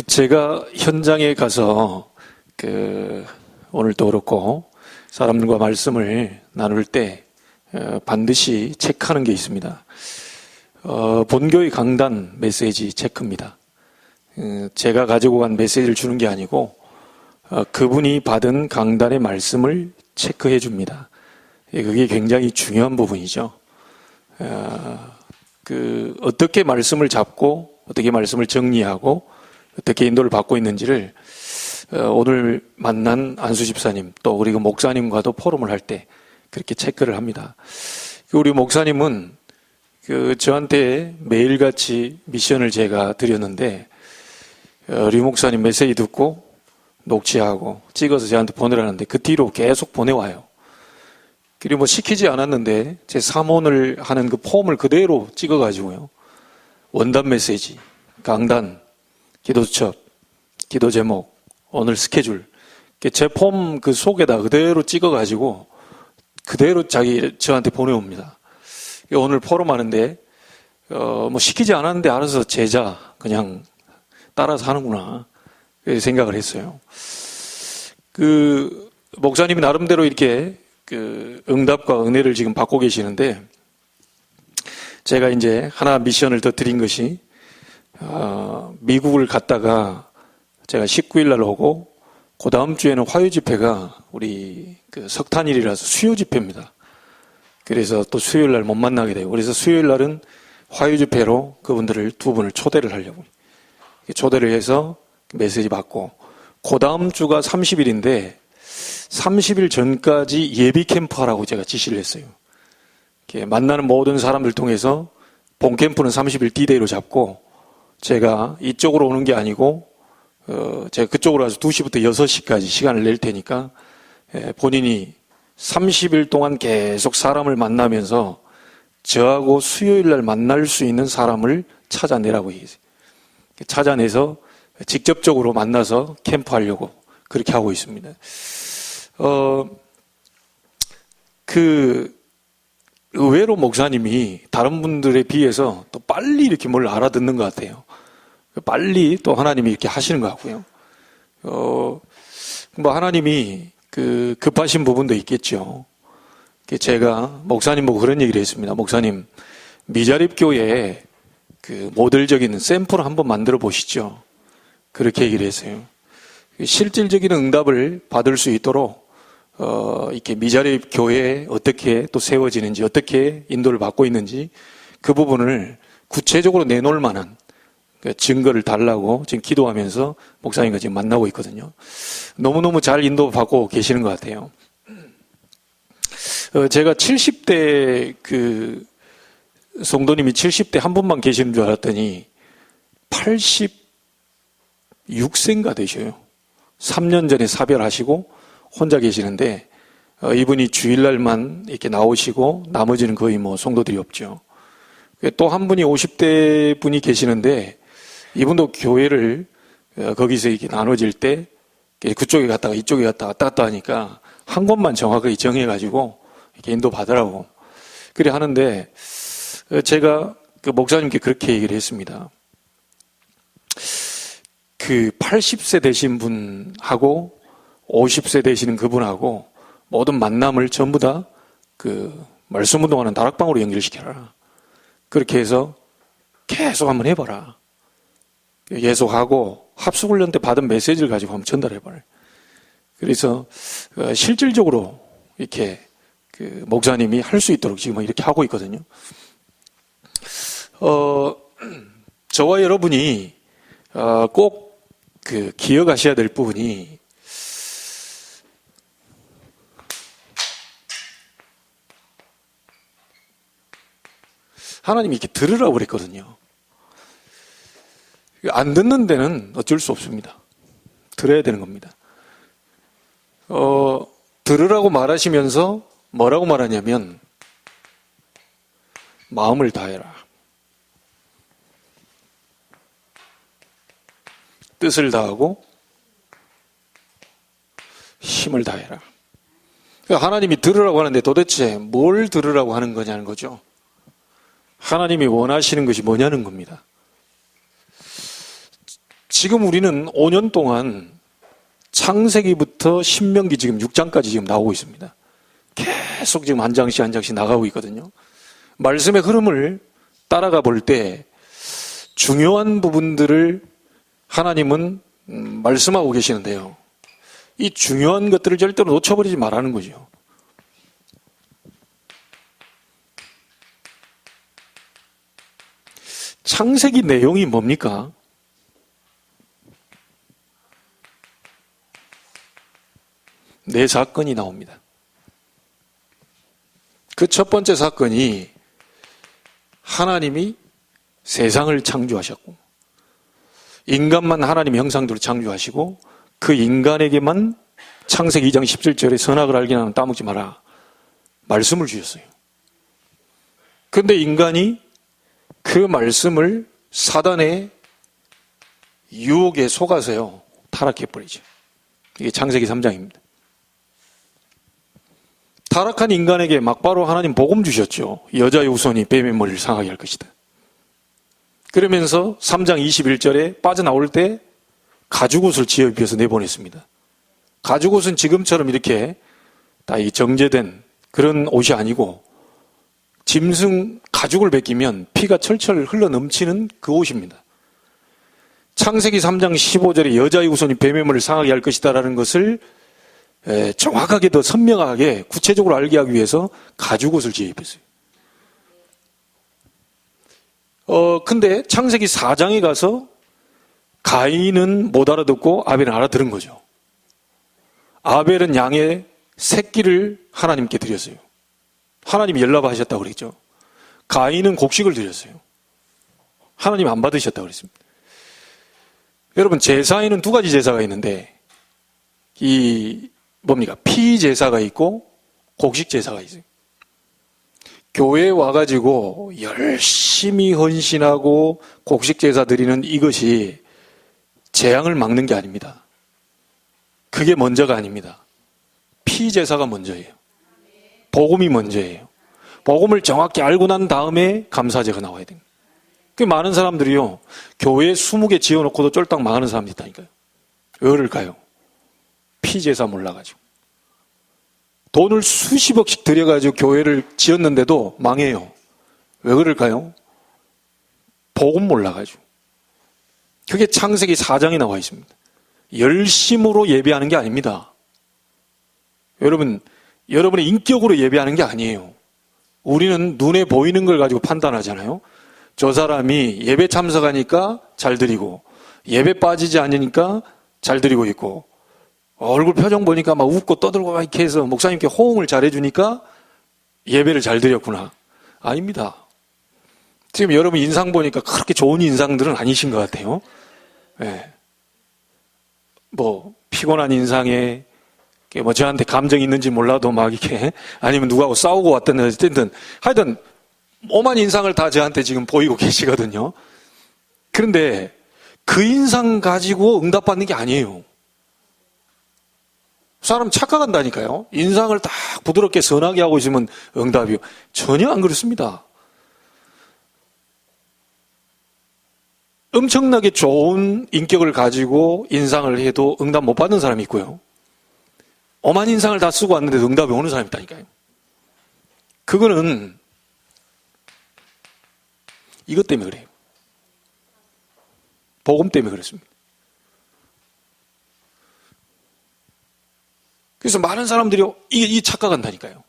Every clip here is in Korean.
제가 현장에 가서 오늘도 그렇고 사람들과 말씀을 나눌 때 반드시 체크하는 게 있습니다. 본교의 강단 메시지 체크입니다. 제가 가지고 간 메시지를 주는 게 아니고 그분이 받은 강단의 말씀을 체크해 줍니다. 그게 굉장히 중요한 부분이죠. 어떻게 말씀을 잡고 어떻게 말씀을 정리하고 어떻게 인도를 받고 있는지를 오늘 만난 안수 집사님 또 그리고 목사님과도 포럼을 할 때 그렇게 체크를 합니다. 우리 목사님은 저한테 매일같이 미션을 제가 드렸는데 류 목사님 메시지 듣고 녹취하고 찍어서 저한테 보내라는데 그 뒤로 계속 보내와요. 그리고 시키지 않았는데 제 사모를 하는 그 폼을 그대로 찍어가지고요. 원단 메시지, 강단, 기도첩, 기도 제목, 오늘 스케줄. 제 폼 그 속에다 그대로 찍어가지고 그대로 저한테 보내옵니다. 오늘 포럼 하는데, 시키지 않았는데 알아서 제자, 그냥 따라서 하는구나. 생각을 했어요. 목사님이 나름대로 이렇게 응답과 은혜를 지금 받고 계시는데, 제가 이제 하나 미션을 더 드린 것이, 미국을 갔다가 제가 19일 날 오고, 그 다음 주에는 화요 집회가 우리 석탄일이라서 수요 집회입니다. 그래서 또 수요일 날 못 만나게 되고, 그래서 수요일 날은 화요 집회로 그분들을 두 분을 초대를 하려고. 초대를 해서 메시지 받고, 그 다음 주가 30일인데, 30일 전까지 예비 캠프 하라고 제가 지시를 했어요. 만나는 모든 사람들 통해서 본 캠프는 30일 D-Day로 잡고, 제가 이쪽으로 오는 게 아니고, 제가 그쪽으로 와서 2시부터 6시까지 시간을 낼 테니까, 본인이 30일 동안 계속 사람을 만나면서 저하고 수요일 날 만날 수 있는 사람을 찾아내라고 얘기했어요. 찾아내서 직접적으로 만나서 캠프하려고 그렇게 하고 있습니다. 의외로 목사님이 다른 분들에 비해서 또 빨리 이렇게 뭘 알아듣는 것 같아요. 빨리 또 하나님이 이렇게 하시는 것 같고요. 하나님이 급하신 부분도 있겠죠. 제가 목사님 보고 그런 얘기를 했습니다. 목사님, 미자립교회에 모델적인 샘플을 한번 만들어 보시죠. 그렇게 얘기를 했어요. 실질적인 응답을 받을 수 있도록, 이렇게 미자립교회에 어떻게 또 세워지는지, 어떻게 인도를 받고 있는지, 그 부분을 구체적으로 내놓을 만한 증거를 달라고 지금 기도하면서 목사님과 지금 만나고 있거든요. 너무너무 잘 인도받고 계시는 것 같아요. 제가 70대 성도님이 70대 한 분만 계시는 줄 알았더니 86세인가 되셔요. 3년 전에 사별하시고 혼자 계시는데 이분이 주일날만 이렇게 나오시고 나머지는 거의 성도들이 없죠. 또 한 분이 50대 분이 계시는데 이분도 교회를 거기서 이렇게 나눠질 때 그쪽에 갔다가 이쪽에 갔다가 왔다 갔다 하니까 한 곳만 정확하게 정해가지고 이렇게 인도받으라고 그래 하는데 제가 목사님께 그렇게 얘기를 했습니다. 80세 되신 분하고 50세 되시는 그분하고 모든 만남을 전부 다 말씀 운동하는 다락방으로 연결시켜라. 그렇게 해서 계속 한번 해봐라. 예속하고 합숙훈련 때 받은 메시지를 가지고 한번 전달해봐라. 그래서 실질적으로 이렇게 목사님이 할 수 있도록 지금 이렇게 하고 있거든요. 저와 여러분이 꼭 기억하셔야 될 부분이 하나님이 이렇게 들으라고 그랬거든요. 안 듣는 데는 어쩔 수 없습니다. 들어야 되는 겁니다. 들으라고 말하시면서 뭐라고 말하냐면 마음을 다해라. 뜻을 다하고 힘을 다해라. 하나님이 들으라고 하는데 도대체 뭘 들으라고 하는 거냐는 거죠. 하나님이 원하시는 것이 뭐냐는 겁니다. 지금 우리는 5년 동안 창세기부터 신명기 지금 6장까지 지금 나오고 있습니다. 계속 지금 한 장씩 한 장씩 나가고 있거든요. 말씀의 흐름을 따라가 볼 때 중요한 부분들을 하나님은 말씀하고 계시는데요. 이 중요한 것들을 절대로 놓쳐버리지 말라는 거죠. 창세기 내용이 뭡니까? 네 사건이 나옵니다. 그 첫 번째 사건이 하나님이 세상을 창조하셨고 인간만 하나님의 형상대로 창조하시고 그 인간에게만 창세기 2장 17절에 선악을 알게 하는 따먹지 마라 말씀을 주셨어요. 그런데 인간이 그 말씀을 사단의 유혹에 속아서요 타락해버리죠. 이게 창세기 3장입니다. 타락한 인간에게 막바로 하나님 복음 주셨죠. 여자의 후손이 뱀의 머리를 상하게 할 것이다. 그러면서 3장 21절에 빠져나올 때 가죽옷을 지어 입혀서 내보냈습니다. 가죽옷은 지금처럼 이렇게 다 정제된 그런 옷이 아니고 짐승 가죽을 벗기면 피가 철철 흘러 넘치는 그 옷입니다. 창세기 3장 15절에 여자의 후손이 뱀의 머리를 상하게 할 것이다 라는 것을 정확하게 더 선명하게 구체적으로 알게 하기 위해서 가죽옷을 지어 입혔어요. 근데 창세기 4장에 가서 가인은 못 알아듣고 아벨은 알아들은 거죠. 아벨은 양의 새끼를 하나님께 드렸어요. 하나님이 연락하셨다고 그랬죠. 가인은 곡식을 드렸어요. 하나님 안 받으셨다고 그랬습니다. 여러분, 제사에는 두 가지 제사가 있는데 피 제사가 있고 곡식 제사가 있어요. 교회에 와가지고 열심히 헌신하고 곡식 제사 드리는 이것이 재앙을 막는 게 아닙니다. 그게 먼저가 아닙니다. 피 제사가 먼저예요. 복음이 먼저예요. 복음을 정확히 알고 난 다음에 감사제가 나와야 됩니다. 그 많은 사람들이요 교회에 20개 지어놓고도 쫄딱 망하는 사람들이 있다니까요. 왜 그럴까요? 피 제사 몰라가지고 돈을 수십억씩 들여가지고 교회를 지었는데도 망해요. 왜 그럴까요? 복음 몰라가지고. 그게 창세기 4장에 나와 있습니다. 열심으로 예배하는 게 아닙니다. 여러분의 인격으로 예배하는 게 아니에요. 우리는 눈에 보이는 걸 가지고 판단하잖아요. 저 사람이 예배 참석하니까 잘 드리고 예배 빠지지 않으니까 잘 드리고 있고 얼굴 표정 보니까 막 웃고 떠들고 막 이렇게 해서 목사님께 호응을 잘해주니까 예배를 잘 드렸구나. 아닙니다. 지금 여러분 인상 보니까 그렇게 좋은 인상들은 아니신 것 같아요. 네. 피곤한 인상에 저한테 감정이 있는지 몰라도 막 이렇게 아니면 누구하고 싸우고 왔든 어쨌든 하여튼 오만 인상을 다 저한테 지금 보이고 계시거든요. 그런데 그 인상 가지고 응답받는 게 아니에요. 사람 착각한다니까요. 인상을 딱 부드럽게 선하게 하고 있으면 응답이요. 전혀 안 그렇습니다. 엄청나게 좋은 인격을 가지고 인상을 해도 응답 못 받는 사람이 있고요. 엄한 인상을 다 쓰고 왔는데도 응답이 오는 사람이 있다니까요. 그거는 이것 때문에 그래요. 복음 때문에 그렇습니다. 그래서 많은 사람들이 이 착각한다니까요.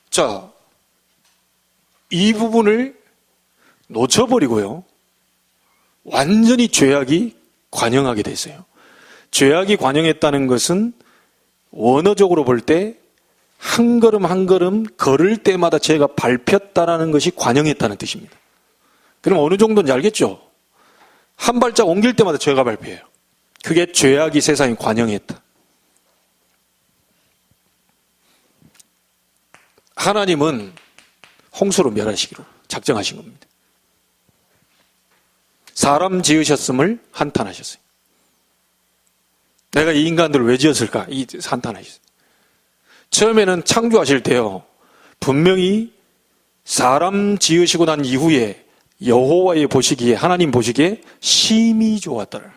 자, 이 부분을 놓쳐버리고요. 완전히 죄악이 관영하게 됐어요. 죄악이 관영했다는 것은 원어적으로 볼 때 한 걸음 한 걸음 걸을 때마다 죄가 밟혔다라는 것이 관영했다는 뜻입니다. 그럼 어느 정도인지 알겠죠? 한 발짝 옮길 때마다 죄가 밟혀요. 그게 죄악이 세상에 관영했다. 하나님은 홍수로 멸하시기로 작정하신 겁니다. 사람 지으셨음을 한탄하셨어요. 내가 이 인간들을 왜 지었을까? 이 한탄하셨어요. 처음에는 창조하실 때요, 분명히 사람 지으시고 난 이후에 여호와의 보시기에, 하나님 보시기에 심히 좋았더라.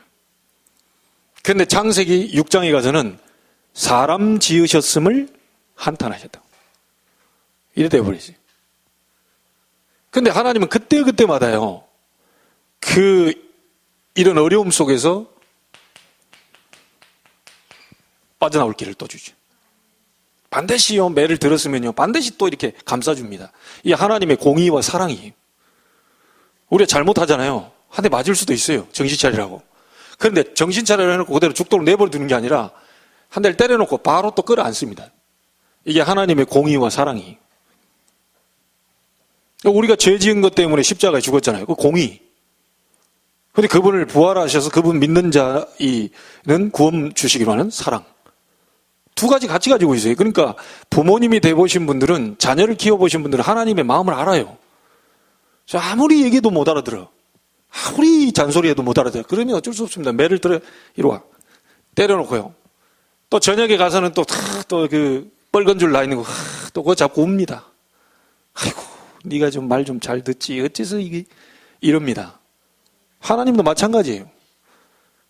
그런데 창세기 6장에 가서는 사람 지으셨음을 한탄하셨다. 이래 돼버리지. 근데 하나님은 그때마다요, 이런 어려움 속에서 빠져나올 길을 또 주죠. 반드시요, 매를 들었으면요, 반드시 또 이렇게 감싸줍니다. 이 하나님의 공의와 사랑이에요. 우리가 잘못하잖아요. 한 대 맞을 수도 있어요. 정신 차리라고. 그런데 정신 차리라 해놓고 그대로 죽도록 내버려 두는 게 아니라 한 대를 때려놓고 바로 또 끌어안습니다. 이게 하나님의 공의와 사랑이에요. 우리가 죄 지은 것 때문에 십자가에 죽었잖아요. 그 공의. 그런데 그분을 부활하셔서 그분 믿는 자는 구원 주시기로 하는 사랑. 두 가지 같이 가지고 있어요. 그러니까 부모님이 돼보신 분들은, 자녀를 키워보신 분들은 하나님의 마음을 알아요. 아무리 얘기해도 못 알아들어. 아무리 잔소리해도 못 알아들어. 그러면 어쩔 수 없습니다. 매를 들어, 이리 와. 때려놓고요. 또 저녁에 가서는 또 뻘건 줄 나 있는 거, 또 그거 잡고 웁니다. 아이고, 네가 좀 말 좀 잘 듣지. 어째서 이게, 이럽니다. 하나님도 마찬가지예요.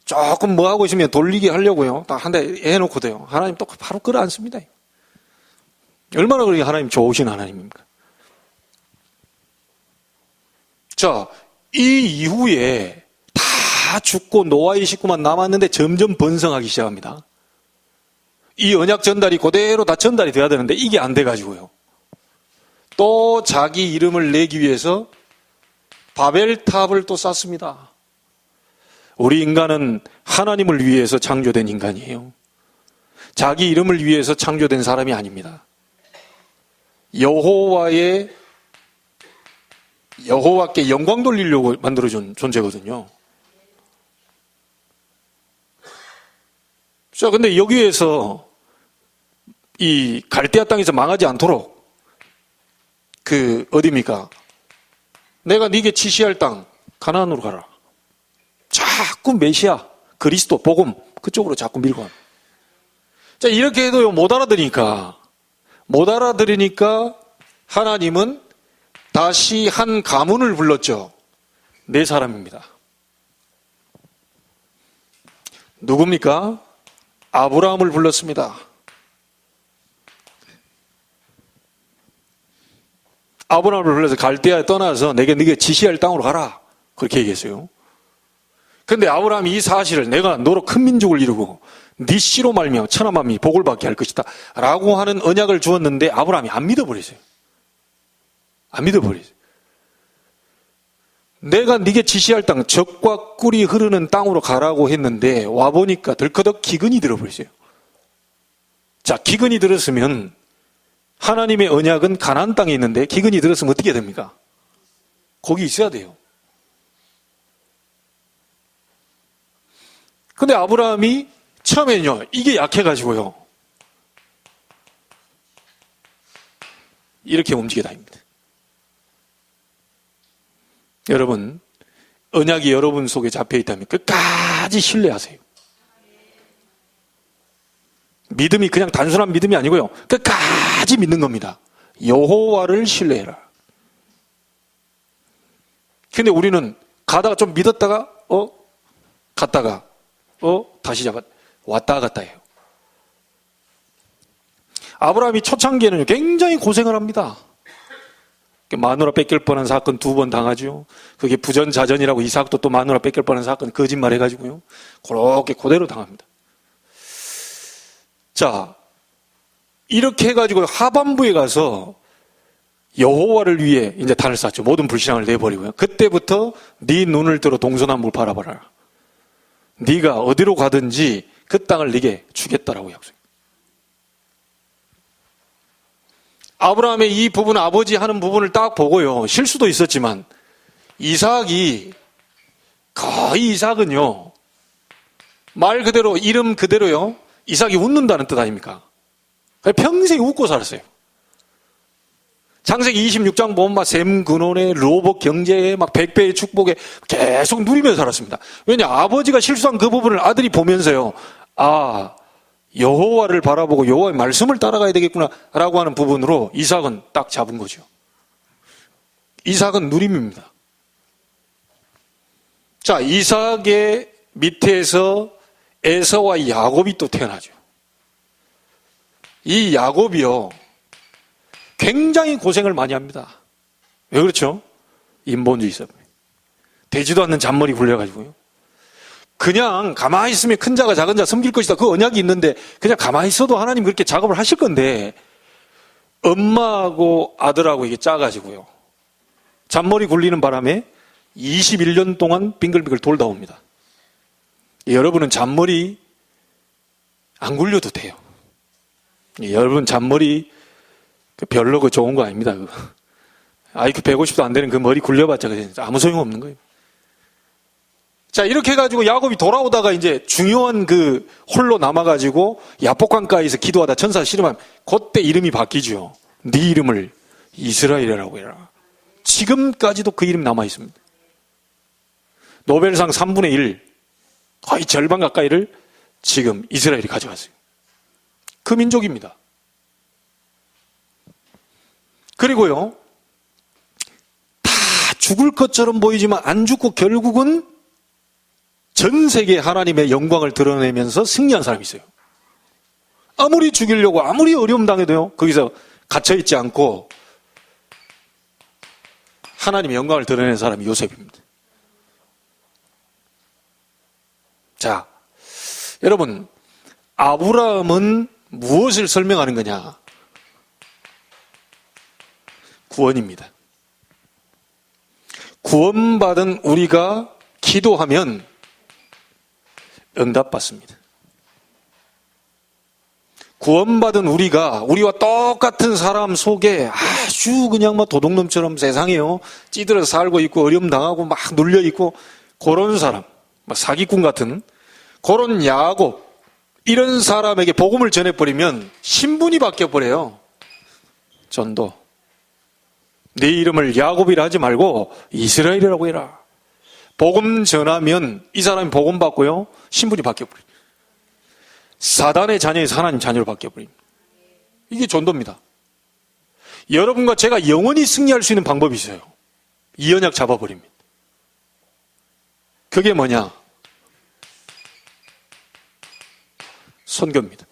조금 뭐 하고 있으면 돌리게 하려고요. 딱 한 대 해놓고도요. 하나님 또 바로 끌어안습니다. 얼마나 그렇게 하나님 좋으신 하나님입니까? 자, 이 이후에 다 죽고 노아의 식구만 남았는데 점점 번성하기 시작합니다. 이 언약 전달이 그대로 다 전달이 돼야 되는데 이게 안 돼가지고요. 또 자기 이름을 내기 위해서 바벨탑을 또 쌓습니다. 우리 인간은 하나님을 위해서 창조된 인간이에요. 자기 이름을 위해서 창조된 사람이 아닙니다. 여호와께 영광 돌리려고 만들어준 존재거든요. 자, 근데 여기에서 이 갈대아 땅에서 망하지 않도록 어디입니까? 내가 네게 지시할 땅 가나안으로 가라. 자꾸 메시아, 그리스도, 복음 그쪽으로 자꾸 밀고 갑니다. 자, 이렇게 해도 못 알아들으니까 하나님은 다시 한 가문을 불렀죠. 네 사람입니다. 누굽니까? 아브라함을 불렀습니다. 아브라함을 불러서 갈대아에 떠나서 내게 네게 지시할 땅으로 가라. 그렇게 얘기했어요. 그런데 아브라함이 이 사실을, 내가 너로 큰 민족을 이루고 네 씨로 말미암아 천하 만민이 복을 받게 할 것이다 라고 하는 언약을 주었는데 아브라함이 안 믿어버렸어요. 안 믿어버렸어요. 내가 네게 지시할 땅, 젖과 꿀이 흐르는 땅으로 가라고 했는데 와보니까 덜커덕 기근이 들어버렸어요. 자, 기근이 들었으면 하나님의 언약은 가나안 땅에 있는데 기근이 들었으면 어떻게 됩니까? 거기 있어야 돼요. 근데 아브라함이 처음에는요, 이게 약해가지고요, 이렇게 움직여 다닙니다. 여러분, 언약이 여러분 속에 잡혀 있다면 끝까지 신뢰하세요. 믿음이 그냥 단순한 믿음이 아니고요, 끝까지 믿는 겁니다. 여호와를 신뢰해라. 근데 우리는 가다가 좀 믿었다가 갔다가 다시 왔다 갔다 해요. 아브라함이 초창기에는 굉장히 고생을 합니다. 마누라 뺏길 뻔한 사건 2번 당하죠. 그게 부전자전이라고 이삭도 또 마누라 뺏길 뻔한 사건 거짓말 해가지고요, 그렇게 그대로 당합니다. 자, 이렇게 해가지고 하반부에 가서 여호와를 위해 이제 단을 쌓죠. 모든 불신앙을 내버리고요. 그때부터 네 눈을 들어 동서남북을 바라봐라. 네가 어디로 가든지 그 땅을 네게 주겠다라고 약속해요. 아브라함의 이 부분, 아버지 하는 부분을 딱 보고요, 실수도 있었지만 이삭은요, 말 그대로, 이름 그대로요, 이삭이 웃는다는 뜻 아닙니까? 평생 웃고 살았어요. 창세기 26장 보면 막 셈 근원에, 로봇 경제에, 막 100배의 축복에 계속 누리면서 살았습니다. 왜냐, 아버지가 실수한 그 부분을 아들이 보면서요, 여호와를 바라보고 여호와의 말씀을 따라가야 되겠구나 라고 하는 부분으로 이삭은 딱 잡은 거죠. 이삭은 누림입니다. 자, 이삭의 밑에서 에서와 야곱이 또 태어나죠. 이 야곱이요, 굉장히 고생을 많이 합니다. 왜 그렇죠? 인본주의 있어요. 되지도 않는 잔머리 굴려가지고요. 그냥 가만히 있으면 큰 자가 작은 자 섬길 것이다. 그 언약이 있는데 그냥 가만히 있어도 하나님 그렇게 작업을 하실 건데, 엄마하고 아들하고 이게 짜가지고요, 잔머리 굴리는 바람에 21년 동안 빙글빙글 돌다 옵니다. 여러분은 잔머리 안 굴려도 돼요. 여러분 잔머리 별로 그 좋은 거 아닙니다. IQ 150도 안 되는 그 머리 굴려봤자 아무 소용없는 거예요. 자, 이렇게 해가지고 야곱이 돌아오다가 이제 중요한 그 홀로 남아가지고 야복강가에서 기도하다 천사 씨름하면 그때 이름이 바뀌죠. 네 이름을 이스라엘이라고 해라. 지금까지도 그 이름이 남아있습니다. 노벨상 3분의 1, 거의 절반 가까이를 지금 이스라엘이 가져갔어요. 그 민족입니다. 그리고요, 다 죽을 것처럼 보이지만 안 죽고 결국은 전 세계 하나님의 영광을 드러내면서 승리한 사람이 있어요. 아무리 죽이려고 아무리 어려움 당해도요, 거기서 갇혀있지 않고 하나님의 영광을 드러낸 사람이 요셉입니다. 자, 여러분, 아브라함은 무엇을 설명하는 거냐? 구원입니다. 구원받은 우리가 기도하면 응답받습니다. 구원받은 우리와 똑같은 사람 속에 아주 그냥 막 도둑놈처럼 세상에요, 찌들어서 살고 있고 어려움 당하고 막 눌려 있고 그런 사람, 막 사기꾼 같은 그런 야곱, 이런 사람에게 복음을 전해버리면 신분이 바뀌어버려요. 전도. 네 이름을 야곱이라 하지 말고 이스라엘이라고 해라. 복음 전하면 이 사람이 복음 받고요, 신분이 바뀌어버려요. 사단의 자녀에서 하나님 자녀로 바뀌어버립니다. 이게 전도입니다. 여러분과 제가 영원히 승리할 수 있는 방법이 있어요. 이 언약 잡아버립니다. 그게 뭐냐? 선교입니다.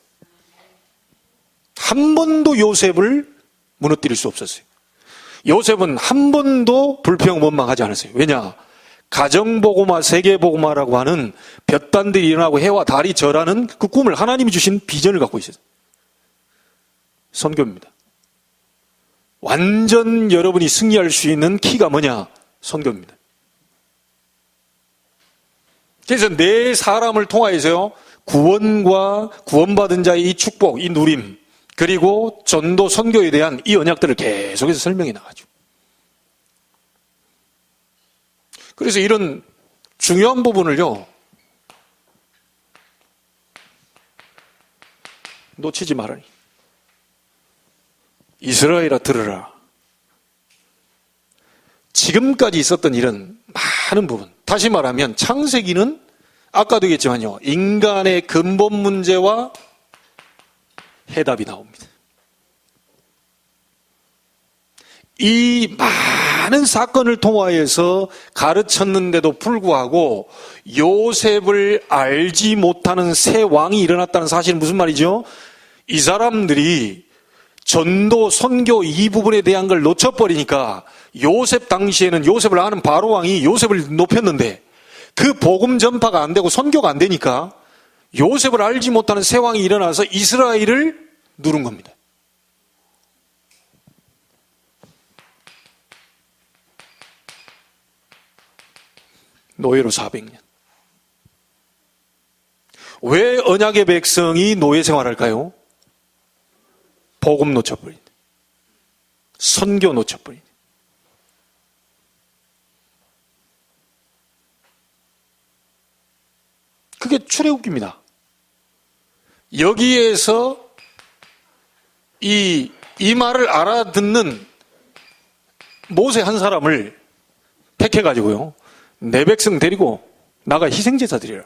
한 번도 요셉을 무너뜨릴 수 없었어요. 요셉은 한 번도 불평 원망하지 않았어요. 왜냐? 가정복음화, 세계복음화라고 하는 볕단들이 일어나고 해와 달이 절하는 그 꿈을 하나님이 주신 비전을 갖고 있어요. 선교입니다. 완전 여러분이 승리할 수 있는 키가 뭐냐? 선교입니다. 그래서 내 사람을 통하여서요, 구원과 구원받은 자의 이 축복, 이 누림, 그리고 전도 선교에 대한 이 언약들을 계속해서 설명해 나가죠. 그래서 이런 중요한 부분을요, 놓치지 말아니. 이스라엘아 들으라. 지금까지 있었던 이런 많은 부분, 다시 말하면 창세기는 아까도 얘기했지만요, 인간의 근본 문제와 해답이 나옵니다. 이 많은 사건을 통하여서 가르쳤는데도 불구하고 요셉을 알지 못하는 새 왕이 일어났다는 사실은 무슨 말이죠? 이 사람들이 전도, 선교 이 부분에 대한 걸 놓쳐버리니까 요셉 당시에는 요셉을 아는 바로 왕이 요셉을 높였는데 그 복음 전파가 안 되고 선교가 안 되니까 요셉을 알지 못하는 새 왕이 일어나서 이스라엘을 누른 겁니다. 노예로 400년. 왜 언약의 백성이 노예 생활할까요? 복음 놓쳐버린, 선교 놓쳐버린. 그게 출애굽기입니다. 여기에서 이 말을 알아듣는 모세 한 사람을 택해가지고요, 내 백성 데리고 나가 희생제사 드리라.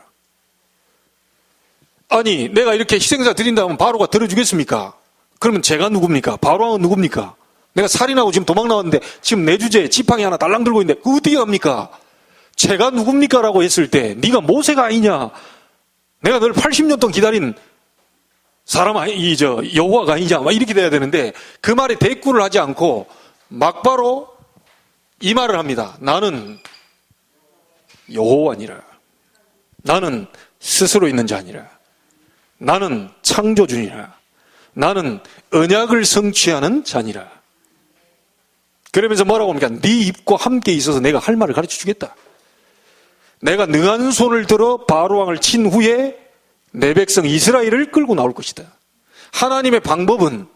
아니, 내가 이렇게 희생제사 드린다면 바로가 들어주겠습니까? 그러면 제가 누굽니까? 바로왕은 누굽니까? 내가 살인하고 지금 도망 나왔는데 지금 내 주제에 지팡이 하나 달랑 들고 있는데 그거 어떻게 합니까? 제가 누굽니까? 라고 했을 때 네가 모세가 아니냐? 내가 널 80년 동안 기다린 사람 여호와가 아니냐? 막 이렇게 돼야 되는데 그 말에 대꾸를 하지 않고 막바로 이 말을 합니다. 나는 여호와니라. 나는 스스로 있는 자니라. 나는 창조주니라. 나는 언약을 성취하는 자니라. 그러면서 뭐라고 합니까? 네 입과 함께 있어서 내가 할 말을 가르쳐 주겠다. 내가 능한 손을 들어 바로왕을 친 후에 내 백성 이스라엘을 끌고 나올 것이다. 하나님의 방법은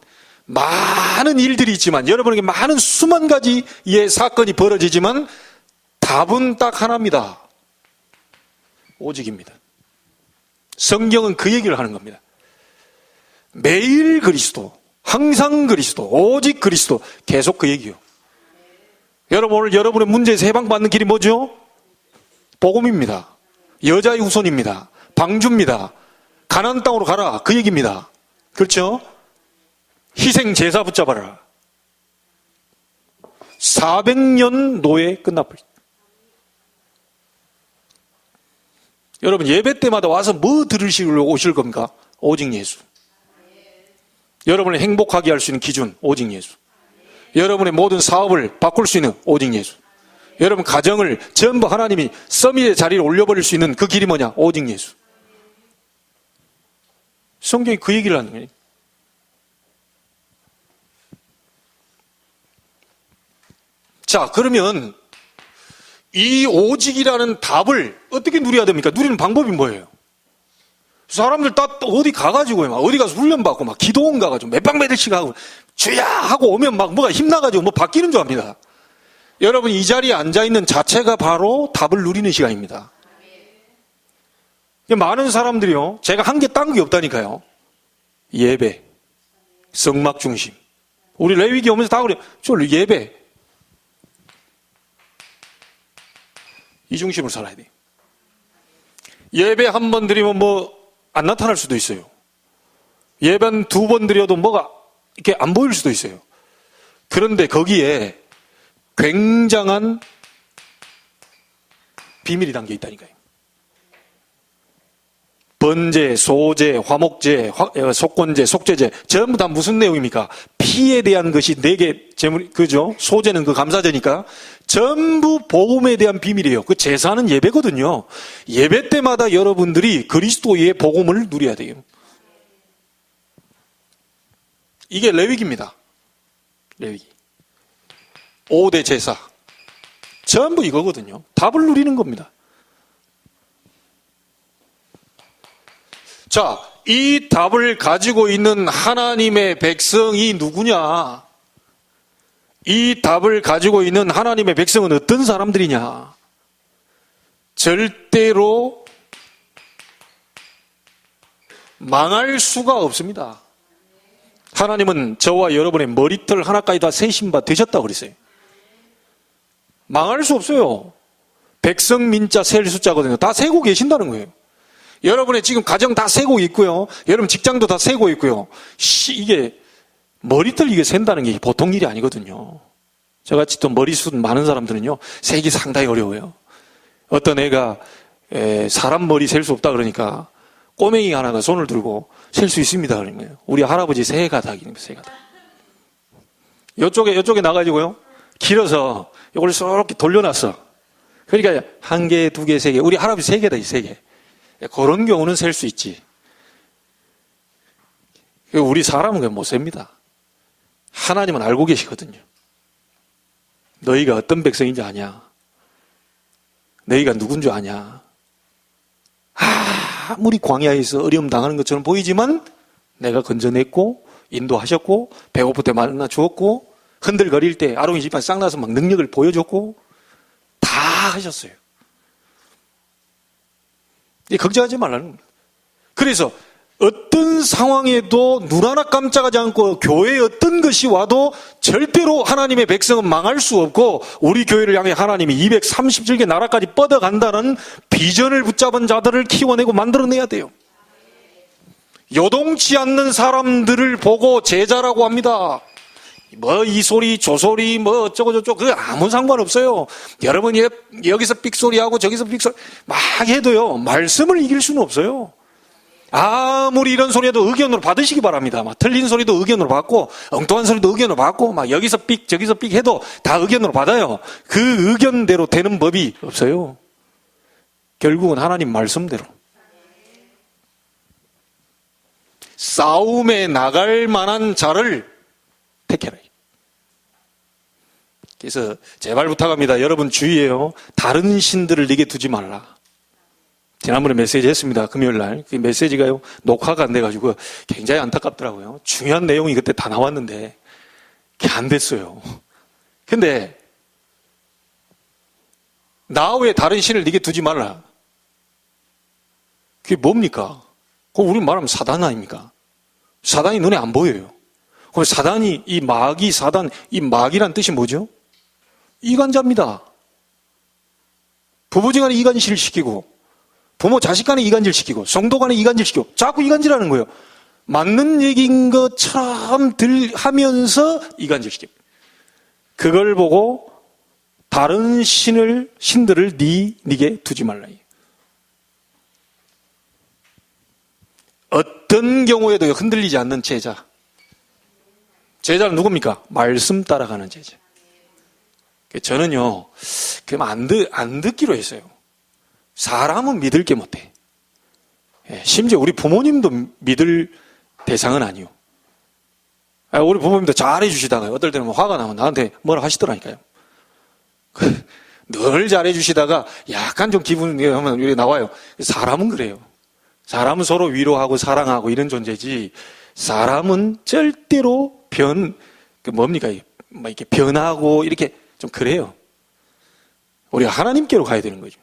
많은 일들이 있지만, 여러분에게 많은 수만 가지의 사건이 벌어지지만 답은 딱 하나입니다. 오직입니다. 성경은 그 얘기를 하는 겁니다. 매일 그리스도, 항상 그리스도, 오직 그리스도, 계속 그 얘기요. 여러분, 오늘 여러분의 문제에서 해방받는 길이 뭐죠? 복음입니다. 여자의 후손입니다. 방주입니다. 가나안 땅으로 가라, 그 얘기입니다. 그렇죠? 희생 제사 붙잡아라. 400년 노예 끝나버렸다. 여러분, 예배 때마다 와서 뭐 들으시려고 오실 겁니까? 오직 예수. 여러분을 행복하게 할 수 있는 기준, 오직 예수. 여러분의 모든 사업을 바꿀 수 있는 오직 예수. 여러분 가정을 전부 하나님이 서밋의 자리에 올려버릴 수 있는 그 길이 뭐냐? 오직 예수. 성경이 그 얘기를 하는 거예요. 자, 그러면 이 오직이라는 답을 어떻게 누려야 됩니까? 누리는 방법이 뭐예요? 사람들 다 어디 가가지고요, 막 어디 가서 훈련받고 막 기도원 가가지고 몇 박 며칠씩 하고 주야 하고 오면 막 뭐가 힘나가지고 뭐 바뀌는 줄 압니다. 여러분, 이 자리에 앉아있는 자체가 바로 답을 누리는 시간입니다. 많은 사람들이요, 제가 한 개 딴 게 없다니까요. 예배, 성막 중심. 우리 레위기 오면서 다 그래요. 저 예배, 이 중심으로 살아야 돼요. 예배 한 번 드리면 뭐 안 나타날 수도 있어요. 예배 두 번 드려도 뭐가 이렇게 안 보일 수도 있어요. 그런데 거기에 굉장한 비밀이 담겨 있다니까요. 번제, 소제, 화목제, 속건제, 속죄제, 전부 다 무슨 내용입니까? 피에 대한 것이 4개 제물, 그죠? 소제는 그 감사제니까 전부 복음에 대한 비밀이에요. 그 제사는 예배거든요. 예배 때마다 여러분들이 그리스도의 복음을 누려야 돼요. 이게 레위기입니다. 레위기. 5대 제사. 전부 이거거든요. 답을 누리는 겁니다. 자, 이 답을 가지고 있는 하나님의 백성이 누구냐? 이 답을 가지고 있는 하나님의 백성은 어떤 사람들이냐? 절대로 망할 수가 없습니다. 하나님은 저와 여러분의 머리털 하나까지 다 세신 바 되셨다고 그랬어요. 망할 수 없어요. 백성 민자 셀 숫자거든요. 다 세고 계신다는 거예요. 여러분의 지금 가정 다 세고 있고요. 여러분 직장도 다 세고 있고요. 이게 머리털 이게 센다는 게 보통 일이 아니거든요. 저같이 또 머리숱 많은 사람들은요, 세기 상당히 어려워요. 어떤 애가 사람 머리 셀 수 없다 그러니까 꼬맹이 하나가 손을 들고 셀 수 있습니다 그런 거예요. 우리 할아버지 세 가닥입니다. 세 가닥. 이쪽에 나가지고요, 길어서 이걸 이렇게 돌려놨어. 그러니까 1개, 2개, 3개. 우리 할아버지 3개다, 3개. 그런 경우는 셀 수 있지. 우리 사람은 그냥 못 셉니다. 하나님은 알고 계시거든요. 너희가 어떤 백성인지 아냐? 너희가 누군 줄 아냐? 아무리 광야에서 어려움 당하는 것처럼 보이지만 내가 건져냈고 인도하셨고 배고플 때 만나 주었고 흔들거릴 때 아론이 지팡이 싹 나서 막 능력을 보여줬고 다 하셨어요. 걱정하지 말라는 겁니다. 그래서 어떤 상황에도 눈 하나 깜짝하지 않고 교회에 어떤 것이 와도 절대로 하나님의 백성은 망할 수 없고 우리 교회를 향해 하나님이 237개 나라까지 뻗어간다는 비전을 붙잡은 자들을 키워내고 만들어내야 돼요. 요동치 않는 사람들을 보고 제자라고 합니다. 뭐 이 소리 저 소리 뭐 어쩌고 저쩌고 그거 아무 상관없어요. 여러분이 여기서 삑소리하고 저기서 삑소리 막 해도요 말씀을 이길 수는 없어요. 아무리 이런 소리 해도 의견으로 받으시기 바랍니다. 막 틀린 소리도 의견으로 받고 엉뚱한 소리도 의견으로 받고 막 여기서 삑 저기서 삑 해도 다 의견으로 받아요. 그 의견대로 되는 법이 없어요. 결국은 하나님 말씀대로 싸움에 나갈 만한 자를 택해라. 그래서 제발 부탁합니다. 여러분 주의해요. 다른 신들을 네게 두지 말라. 지난번에 메시지 했습니다. 금요일날. 그 메시지가요 녹화가 안 돼가지고 굉장히 안타깝더라고요. 중요한 내용이 그때 다 나왔는데 그게 안 됐어요. 근데 나 외에 다른 신을 네게 두지 말라. 그게 뭡니까? 그거 우리 말하면 사단 아닙니까? 사단이 눈에 안 보여요. 그럼 사단이 이 마귀 사단 이 마귀란 뜻이 뭐죠? 이간자입니다. 부부지간에 이간질을 시키고 부모 자식 간에 이간질 시키고 성도 간에 이간질 시키고 자꾸 이간질하는 거예요. 맞는 얘기인 것처럼 하면서 이간질 시킵니다. 그걸 보고 다른 신들을 네게 두지 말라. 어떤 경우에도 흔들리지 않는 제자. 제자는 누굽니까? 말씀 따라가는 제자. 저는요, 그럼 안 듣기로 했어요. 사람은 믿을 게 못해. 심지어 우리 부모님도 믿을 대상은 아니요. 우리 부모님도 잘해주시다가 어떨 때는 화가 나면 나한테 뭐라 하시더라니까요. 늘 잘해주시다가 약간 좀 기분이 하면 이렇게 나와요. 사람은 그래요. 사람은 서로 위로하고 사랑하고 이런 존재지, 사람은 절대로 뭡니까? 이렇게 변하고 이렇게 좀 그래요. 우리가 하나님께로 가야 되는 거죠.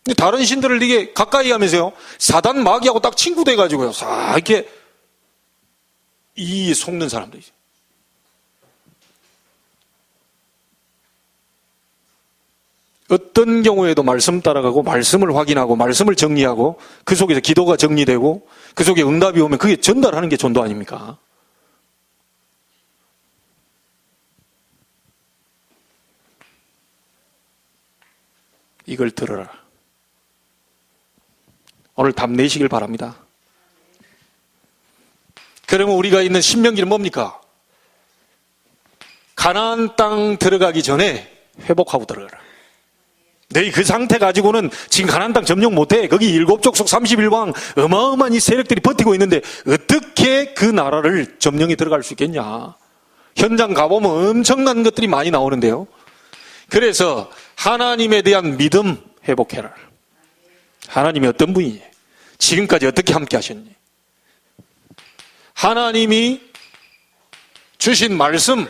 근데 다른 신들을 이게 가까이 가면서요, 사단 마귀하고 딱 친구 돼가지고요, 싹 이렇게 속는 사람들이죠. 어떤 경우에도 말씀 따라가고 말씀을 확인하고 말씀을 정리하고 그 속에서 기도가 정리되고 그 속에 응답이 오면 그게 전달하는 게 전도 아닙니까? 이걸 들어라. 오늘 답 내시길 바랍니다. 그러면 우리가 있는 신명기는 뭡니까? 가나안 땅 들어가기 전에 회복하고 들어가라. 너희 그 상태 가지고는 지금 가나안 땅 점령 못해. 거기 7족속 31왕 어마어마한 이 세력들이 버티고 있는데 어떻게 그 나라를 점령에 들어갈 수 있겠냐. 현장 가보면 엄청난 것들이 많이 나오는데요. 그래서 하나님에 대한 믿음 회복해라. 하나님이 어떤 분이니? 지금까지 어떻게 함께 하셨니? 하나님이 주신 말씀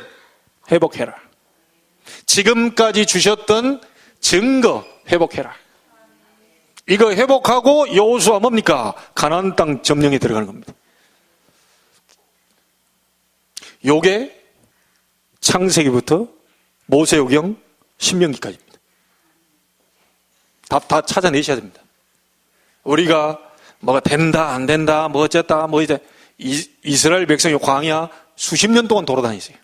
회복해라. 지금까지 주셨던 증거 회복해라. 이거 회복하고 여호수아 뭡니까? 가나안 땅 점령에 들어가는 겁니다. 요게 창세기부터 모세오경 신명기까지입니다. 답 다 찾아내셔야 됩니다. 우리가 뭐가 된다 안 된다 뭐 어쨌다 뭐 이제 이스라엘 백성이 광야 수십 년 동안 돌아다녔어요.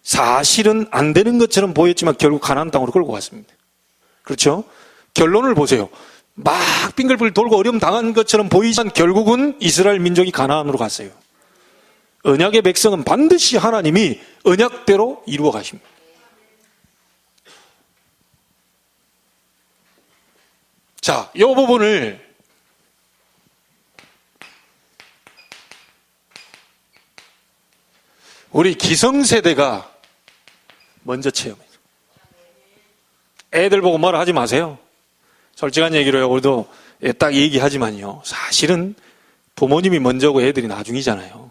사실은 안 되는 것처럼 보였지만 결국 가나안 땅으로 끌고 갔습니다. 그렇죠? 결론을 보세요. 막 빙글빙글 돌고 어려움 당한 것처럼 보이지만 결국은 이스라엘 민족이 가나안으로 갔어요. 언약의 백성은 반드시 하나님이 언약대로 이루어 가십니다. 자, 이 부분을 우리 기성세대가 먼저 체험해요. 애들 보고 뭐라 하지 마세요. 솔직한 얘기로요. 우리도 딱 얘기하지만요. 사실은 부모님이 먼저고 애들이 나중이잖아요.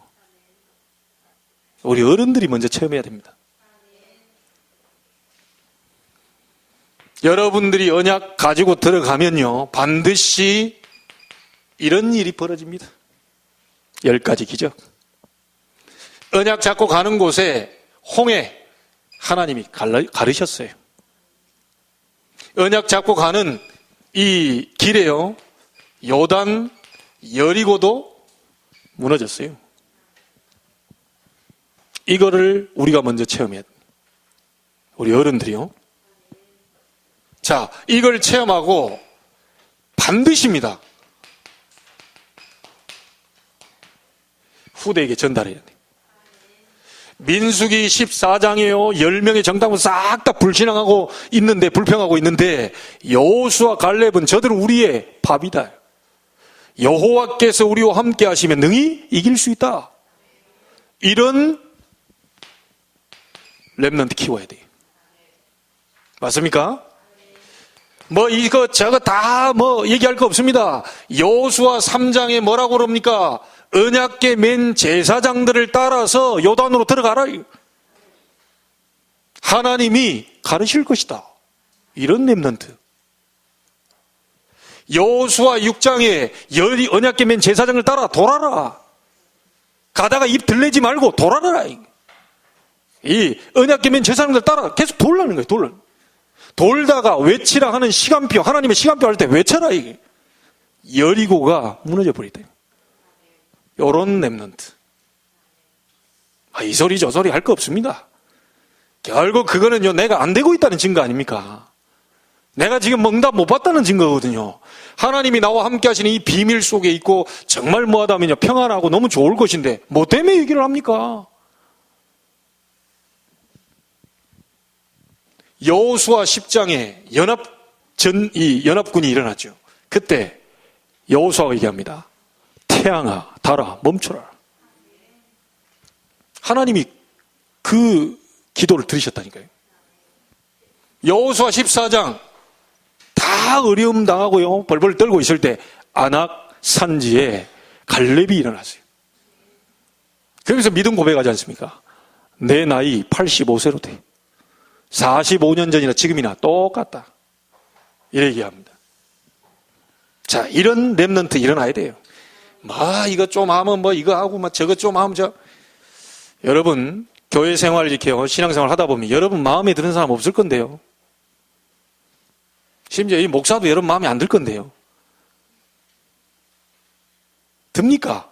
우리 어른들이 먼저 체험해야 됩니다. 여러분들이 언약 가지고 들어가면요, 반드시 이런 일이 벌어집니다. 10가지 기적. 언약 잡고 가는 곳에 홍해 하나님이 가르셨어요. 언약 잡고 가는 이 길에요, 요단 여리고도 무너졌어요. 이거를 우리가 먼저 체험해야 됩니다. 우리 어른들이요. 자, 이걸 체험하고 반드시입니다. 후대에게 전달해야 돼요. 민수기 14장이에요. 10명의 정당은 싹 다 불신앙하고 있는데, 불평하고 있는데, 여호수아 갈렙은 저들은 우리의 밥이다. 여호와께서 우리와 함께 하시면 능히 이길 수 있다. 이런 렘넌트 키워야 돼요. 맞습니까? 뭐 이거 저거 다 뭐 얘기할 거 없습니다. 여호수아 3장에 뭐라고 그럽니까? 언약궤 맨 제사장들을 따라서 요단으로 들어가라. 하나님이 가르칠 것이다. 이런 렘넌트. 여호수아 6장에 언약궤 맨 제사장을 따라 돌아라. 가다가 입 들레지 말고 돌아라. 이 언약궤 맨 제사장들 따라 계속 돌라는 거예요. 돌다가 외치라 하는 시간표, 하나님의 시간표 할 때 외쳐라. 이게 여리고가 무너져 버리다. 요런 렘넌트. 이 소리 저 소리 할 거 없습니다. 결국 그거는요, 내가 안 되고 있다는 증거 아닙니까? 내가 지금 응답 못 받다는 증거거든요. 하나님이 나와 함께 하시는 이 비밀 속에 있고 정말 뭐하다면요, 평안하고 너무 좋을 것인데 뭐 때문에 얘기를 합니까? 여호수아 10장에 연합군이 일어났죠. 그때 여호수아가 얘기합니다. 태양아, 달아, 멈춰라. 하나님이 그 기도를 들으셨다니까요. 여호수아 14장 다 어려움 당하고요, 벌벌 떨고 있을 때 아낙 산지에 갈렙이 일어났어요. 그래서 믿음 고백하지 않습니까? 내 나이 85세로 돼. 45년 전이나 지금이나 똑같다. 이렇게 얘기합니다. 자, 이런 렘넌트 일어나야 돼요. 이거 좀 하면 이거 하고 저거 좀 하면 여러분, 교회 생활 이렇게 신앙생활 하다 보면 여러분 마음에 드는 사람 없을 건데요. 심지어 이 목사도 여러분 마음에 안 들 건데요. 듭니까?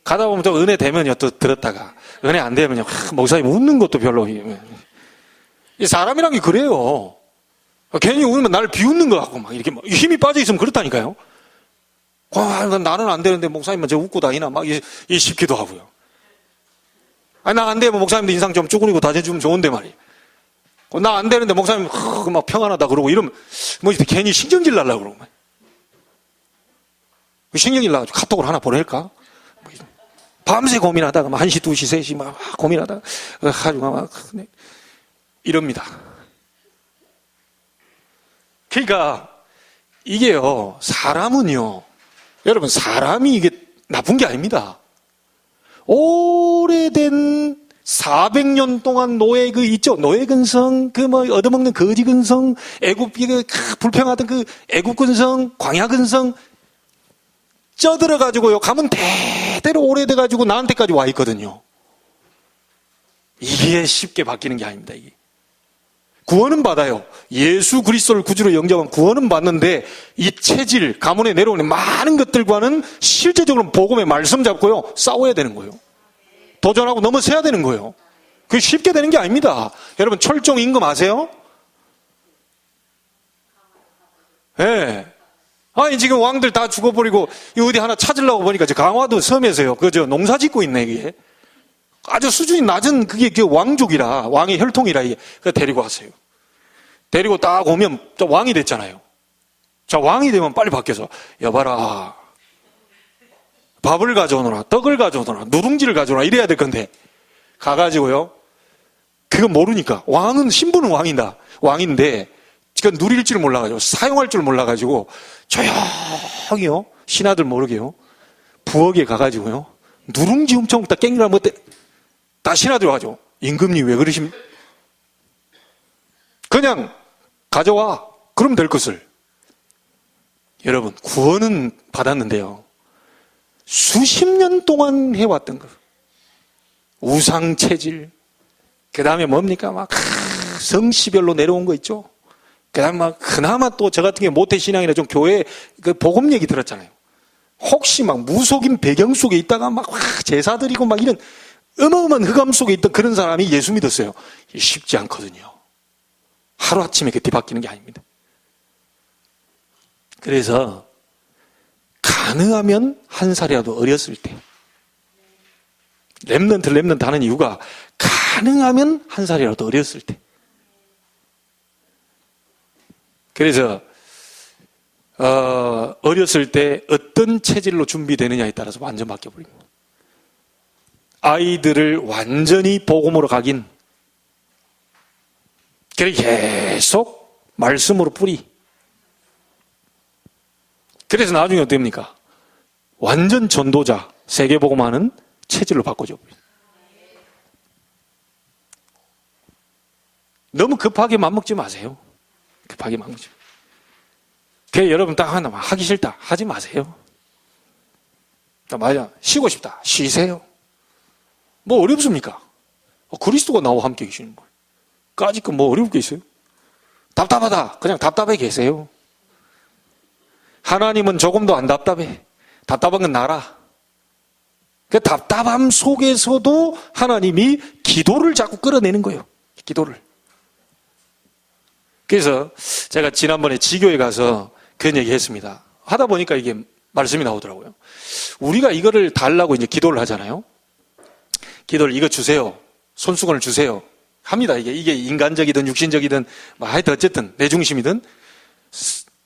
가다 보면 또 은혜 되면요, 또 들었다가 은혜 안 되면요, 목사님 웃는 것도 별로. 이 사람이란 게 그래요. 괜히 웃으면 나를 비웃는 것 같고 이렇게 힘이 빠져 있으면 그렇다니까요. 나는 안 되는데 목사님만 저 웃고 다니나 싶기도 하고요. 나 안 되면 목사님도 인상 좀 쭈그리고 다져주면 좋은데 말이에요. 나 안 되는데 목사님 막 평안하다 그러고 이러면 괜히 신경질 날라 그러고 신경질 나가지고 카톡을 하나 보낼까? 밤새 고민하다가 1시, 2시, 3시 막 고민하다가 막 이럽니다. 그러니까 이게요, 사람은요, 여러분, 사람이 이게 나쁜 게 아닙니다. 오래된 400년 동안 노예 있죠? 노예 근성, 얻어먹는 거지 근성, 불평하던 애국 근성, 광야 근성, 쪄들어가지고요, 가면 대대로 오래돼가지고 나한테까지 와 있거든요. 이게 쉽게 바뀌는 게 아닙니다, 이게. 구원은 받아요. 예수 그리스도를 구주로 영접하면 구원은 받는데 이 체질, 가문에 내려오는 많은 것들과는 실제적으로 복음의 말씀 잡고요, 싸워야 되는 거예요. 도전하고 넘어서야 되는 거예요. 그게 쉽게 되는 게 아닙니다. 여러분, 철종 임금 아세요? 예. 아니, 지금 왕들 다 죽어버리고 어디 하나 찾으려고 보니까 강화도 섬에서요, 농사 짓고 있네, 이게. 아주 수준이 낮은 그게 왕족이라, 왕의 혈통이라, 이게. 데리고 왔어요. 데리고 딱 오면 왕이 됐잖아요. 자, 왕이 되면 빨리 바뀌어서, 여봐라. 밥을 가져오너라, 떡을 가져오너라, 누룽지를 가져오너라, 이래야 될 건데. 가가지고요. 그거 모르니까. 왕은, 신분은 왕인데, 그건 누릴 줄 몰라가지고, 사용할 줄 몰라가지고, 조용히요. 신하들 모르게요. 부엌에 가가지고요. 누룽지 훔쳐 먹다 깽이라 먹다. 다 신하들 와가지고, 임금님 왜 그러십니까? 그냥 가져와. 그러면 될 것을. 여러분, 구원은 받았는데요. 수십 년 동안 해왔던 거. 우상체질. 그 다음에 뭡니까? 성씨별로 내려온 거 있죠? 그 다음에 그나마 또 저 같은 게 모태신앙이나 좀 교회 복음 얘기 들었잖아요. 혹시 무속인 배경 속에 있다가 제사 드리고 이런 어마어마한 흑암 속에 있던 그런 사람이 예수 믿었어요. 쉽지 않거든요. 하루아침에 이렇게 뒤바뀌는 게 아닙니다. 그래서 가능하면 한 살이라도 어렸을 때, 렘넌트 하는 이유가 가능하면 한 살이라도 어렸을 때. 그래서 어렸을 때 어떤 체질로 준비되느냐에 따라서 완전 바뀌어버립니다. 아이들을 완전히 복음으로 가긴, 그래 계속 말씀으로 뿌리. 그래서 나중에 어떻게 됩니까? 완전 전도자, 세계복음하는 체질로 바꿔줘. 너무 급하게 맘먹지 마세요. 급하게 맘먹지 마세요. 그래, 여러분 딱 하나 하기 싫다 하지 마세요. 맞아, 쉬고 싶다 쉬세요. 뭐 어렵습니까? 그리스도가 나와 함께 계시는 거예요. 까짓 건 뭐 어려울 게 있어요? 답답하다, 그냥 답답해 계세요. 하나님은 조금도 안 답답해. 답답한 건 나라. 그 답답함 속에서도 하나님이 기도를 자꾸 끌어내는 거예요. 기도를. 그래서 제가 지난번에 지교에 가서 그런 얘기 했습니다. 하다 보니까 이게 말씀이 나오더라고요. 우리가 이거를 달라고 이제 기도를 하잖아요. 기도를 이거 주세요. 손수건을 주세요. 합니다. 이게 인간적이든 육신적이든 하여튼 어쨌든 내 중심이든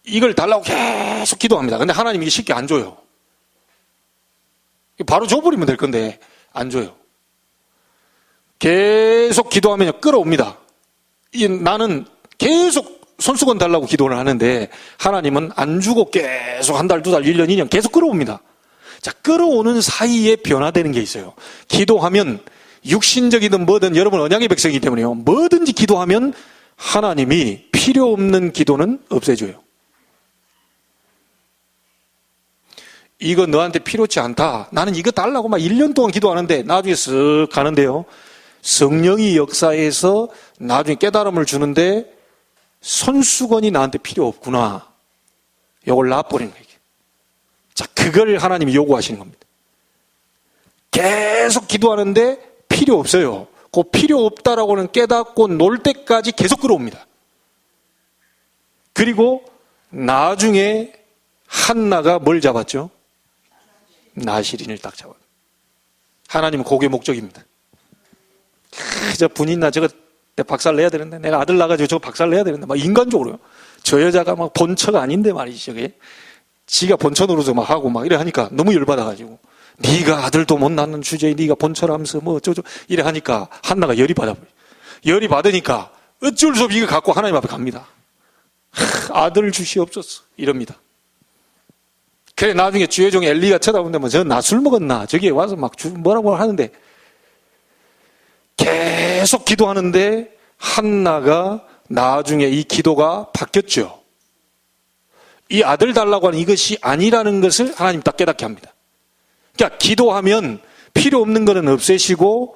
이걸 달라고 계속 기도합니다. 근데 하나님이 이게 쉽게 안 줘요. 바로 줘버리면 될 건데 안 줘요. 계속 기도하면 끌어옵니다. 나는 계속 손수건 달라고 기도를 하는데 하나님은 안 주고 계속 한 달, 두 달, 1년, 2년 계속 끌어옵니다. 자, 끌어오는 사이에 변화되는 게 있어요. 기도하면 육신적이든 뭐든, 여러분 언약의 백성이기 때문에요. 뭐든지 기도하면 하나님이 필요 없는 기도는 없애줘요. 이거 너한테 필요치 않다. 나는 이거 달라고 막 1년 동안 기도하는데 나중에 쓱 가는데요. 성령이 역사해서 나중에 깨달음을 주는데 손수건이 나한테 필요 없구나. 이걸 놔버리는 거예요. 자, 그걸 하나님이 요구하시는 겁니다. 계속 기도하는데 필요 없어요. 그 필요 없다라고는 깨닫고 놀 때까지 계속 끌어옵니다. 그리고 나중에 한나가 뭘 잡았죠? 나시린을 딱 잡아요. 하나님은 그게 목적입니다. 저 분이나 저거 내 박살 내야 되는데, 내가 아들 나가지고 저거 박살 내야 되는데, 막 인간적으로요. 저 여자가 막 본처가 아닌데 말이지, 저게. 지가 본처 노릇을 막 하고 막 이래 하니까 너무 열받아가지고, 네가 아들도 못 낳는 주제에 네가 본처라면서 뭐 어쩌고 이래 하니까 한나가 열이 받아버려. 열이 받으니까 어쩔 수 없이 이거 갖고 하나님 앞에 갑니다. 아들 주시옵소서 이럽니다. 그래, 나중에 주의 종 엘리가 쳐다보는데 뭐 저 나 술 먹었나 저기에 와서 막 뭐라고 하는데 계속 기도하는데 한나가 나중에 이 기도가 바뀌었죠. 이 아들 달라고 하는 이것이 아니라는 것을 하나님 딱 깨닫게 합니다. 그러니까 기도하면 필요 없는 거는 없애시고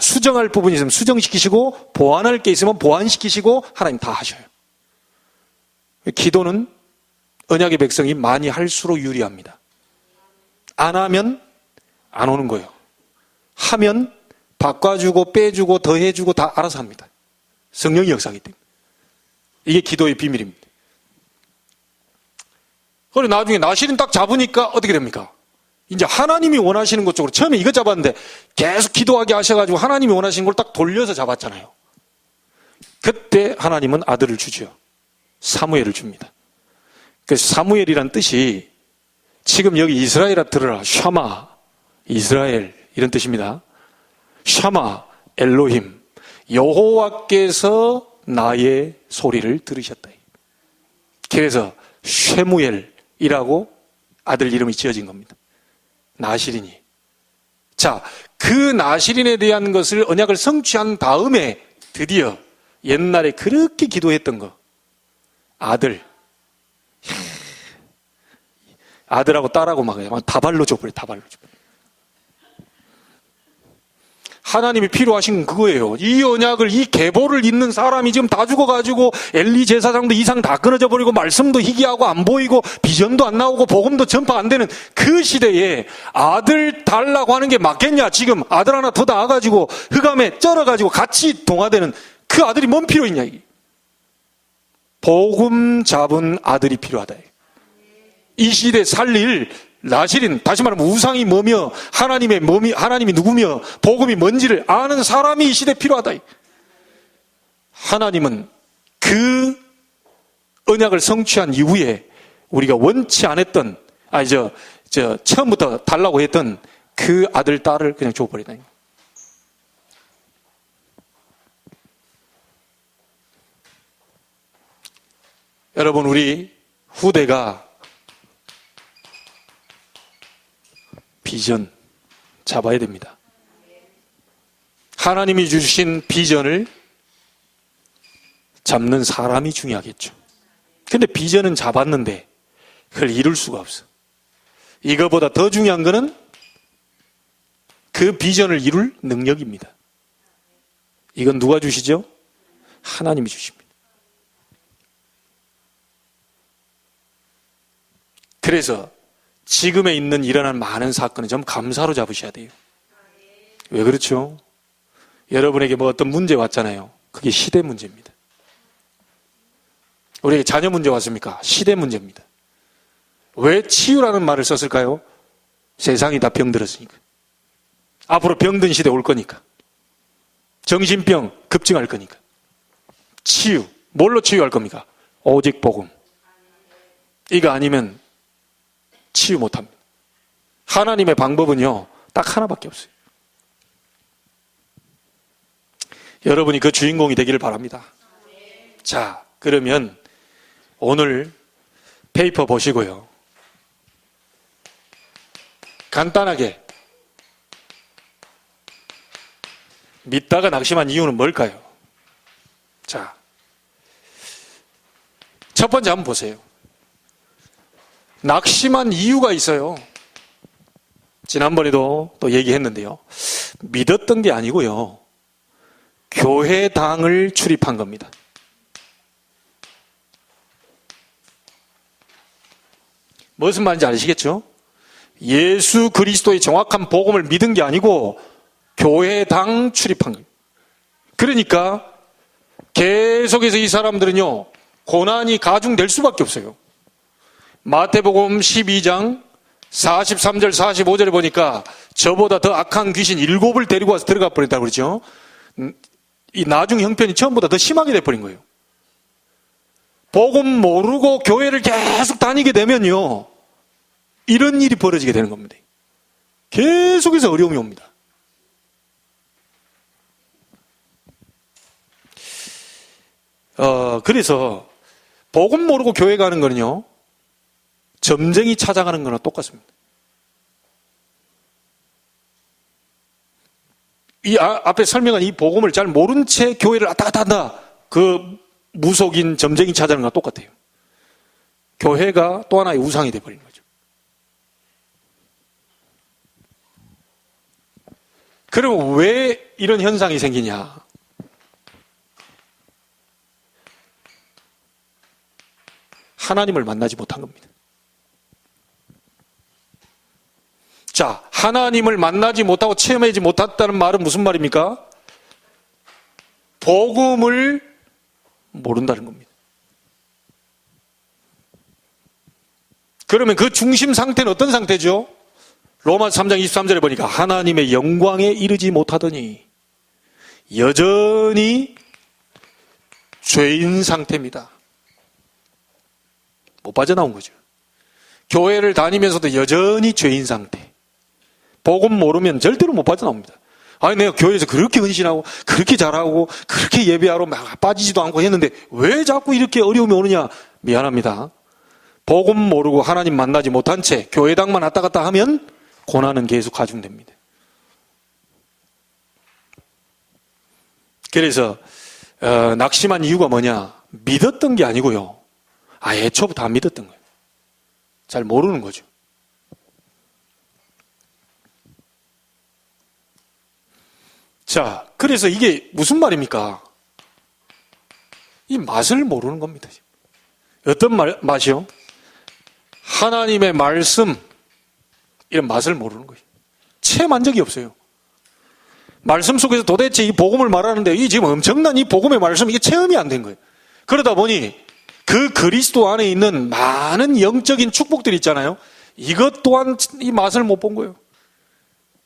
수정할 부분이 있으면 수정시키시고 보완할 게 있으면 보완시키시고 하나님 다 하셔요. 기도는 언약의 백성이 많이 할수록 유리합니다. 안 하면 안 오는 거예요. 하면 바꿔주고 빼주고 더해주고 다 알아서 합니다. 성령이 역사하기 때문에. 이게 기도의 비밀입니다. 그리고 나중에 나시린 딱 잡으니까 어떻게 됩니까? 이제 하나님이 원하시는 것 쪽으로, 처음에 이거 잡았는데 계속 기도하게 하셔가지고 하나님이 원하시는 걸 딱 돌려서 잡았잖아요. 그때 하나님은 아들을 주죠. 사무엘을 줍니다. 그래서 사무엘이란 뜻이 지금 여기 이스라엘아 들으라, 샤마, 이스라엘 이런 뜻입니다. 샤마, 엘로힘, 여호와께서 나의 소리를 들으셨다. 그래서 쉐무엘이라고 아들 이름이 지어진 겁니다. 나시린이. 자, 그 나시린에 대한 것을 언약을 성취한 다음에 드디어 옛날에 그렇게 기도했던 거, 아들. 아들하고 딸하고 막 다발로 줘버려, 다발로 줘버려. 하나님이 필요하신 건 그거예요. 이 언약을, 이 계보를 잇는 사람이 지금 다 죽어가지고 엘리 제사장도 이상 다 끊어져 버리고 말씀도 희귀하고 안 보이고 비전도 안 나오고 복음도 전파 안 되는 그 시대에 아들 달라고 하는 게 맞겠냐? 지금 아들 하나 더 낳아가지고 흑암에 쩔어가지고 같이 동화되는 그 아들이 뭔 필요 있냐? 이게. 복음 잡은 아들이 필요하다. 이 시대 살릴 나실인, 다시 말하면 우상이 뭐며 하나님이 누구며 복음이 뭔지를 아는 사람이 이 시대에 필요하다. 하나님은 그 언약을 성취한 이후에 우리가 원치 않았던, 처음부터 달라고 했던 그 아들, 딸을 그냥 줘버리다. 여러분, 우리 후대가 비전 잡아야 됩니다. 하나님이 주신 비전을 잡는 사람이 중요하겠죠. 근데 비전은 잡았는데 그걸 이룰 수가 없어. 이거보다 더 중요한 거는 그 비전을 이룰 능력입니다. 이건 누가 주시죠? 하나님이 주십니다. 그래서 지금에 있는 일어난 많은 사건은 좀 감사로 잡으셔야 돼요. 왜 그렇죠? 여러분에게 뭐 어떤 문제 왔잖아요. 그게 시대 문제입니다. 우리에게 자녀 문제 왔습니까? 시대 문제입니다. 왜 치유라는 말을 썼을까요? 세상이 다 병들었으니까. 앞으로 병든 시대 올 거니까. 정신병 급증할 거니까. 치유. 뭘로 치유할 겁니까? 오직 복음. 이거 아니면 치유 못합니다. 하나님의 방법은요, 딱 하나밖에 없어요. 여러분이 그 주인공이 되기를 바랍니다. 자, 그러면 오늘 페이퍼 보시고요. 간단하게 믿다가 낙심한 이유는 뭘까요? 자, 첫 번째 한번 보세요. 낙심한 이유가 있어요. 지난번에도 또 얘기했는데요. 믿었던 게 아니고요. 교회당을 출입한 겁니다. 무슨 말인지 아시겠죠? 예수 그리스도의 정확한 복음을 믿은 게 아니고 교회당 출입한 거예요. 그러니까 계속해서 이 사람들은요, 고난이 가중될 수밖에 없어요. 마태복음 12장 43절 45절에 보니까 저보다 더 악한 귀신 7을 데리고 와서 들어가 버린다고 그러죠. 이 나중 형편이 처음보다 더 심하게 돼버린 거예요. 복음 모르고 교회를 계속 다니게 되면요, 이런 일이 벌어지게 되는 겁니다. 계속해서 어려움이 옵니다. 그래서 복음 모르고 교회 가는 거는요, 점쟁이 찾아가는 거나 똑같습니다. 이 앞에 설명한 이 복음을 잘 모른 채 교회를 왔다 갔다 한다. 그 무속인 점쟁이 찾아가는 거나 똑같아요. 교회가 또 하나의 우상이 되어버리는 거죠. 그러면 왜 이런 현상이 생기냐? 하나님을 만나지 못한 겁니다. 자, 하나님을 만나지 못하고 체험하지 못했다는 말은 무슨 말입니까? 복음을 모른다는 겁니다. 그러면 그 중심 상태는 어떤 상태죠? 로마서 3장 23절에 보니까 하나님의 영광에 이르지 못하더니 여전히 죄인 상태입니다. 못 빠져나온 거죠. 교회를 다니면서도 여전히 죄인 상태. 복음 모르면 절대로 못 빠져나옵니다. 아니, 내가 교회에서 그렇게 헌신하고 그렇게 잘하고 그렇게 예배하러 막 빠지지도 않고 했는데 왜 자꾸 이렇게 어려움이 오느냐? 미안합니다. 복음 모르고 하나님 만나지 못한 채 교회당만 왔다 갔다 하면 고난은 계속 가중됩니다. 그래서 낙심한 이유가 뭐냐? 믿었던 게 아니고요, 애초부터 안 믿었던 거예요. 잘 모르는 거죠. 자, 그래서 이게 무슨 말입니까? 이 맛을 모르는 겁니다. 어떤 맛이요? 하나님의 말씀, 이런 맛을 모르는 거예요. 체험한 적이 없어요. 말씀 속에서 도대체 이 복음을 말하는데 이 지금 엄청난 이 복음의 말씀, 이게 체험이 안 된 거예요. 그러다 보니 그 그리스도 안에 있는 많은 영적인 축복들이 있잖아요. 이것 또한 이 맛을 못 본 거예요.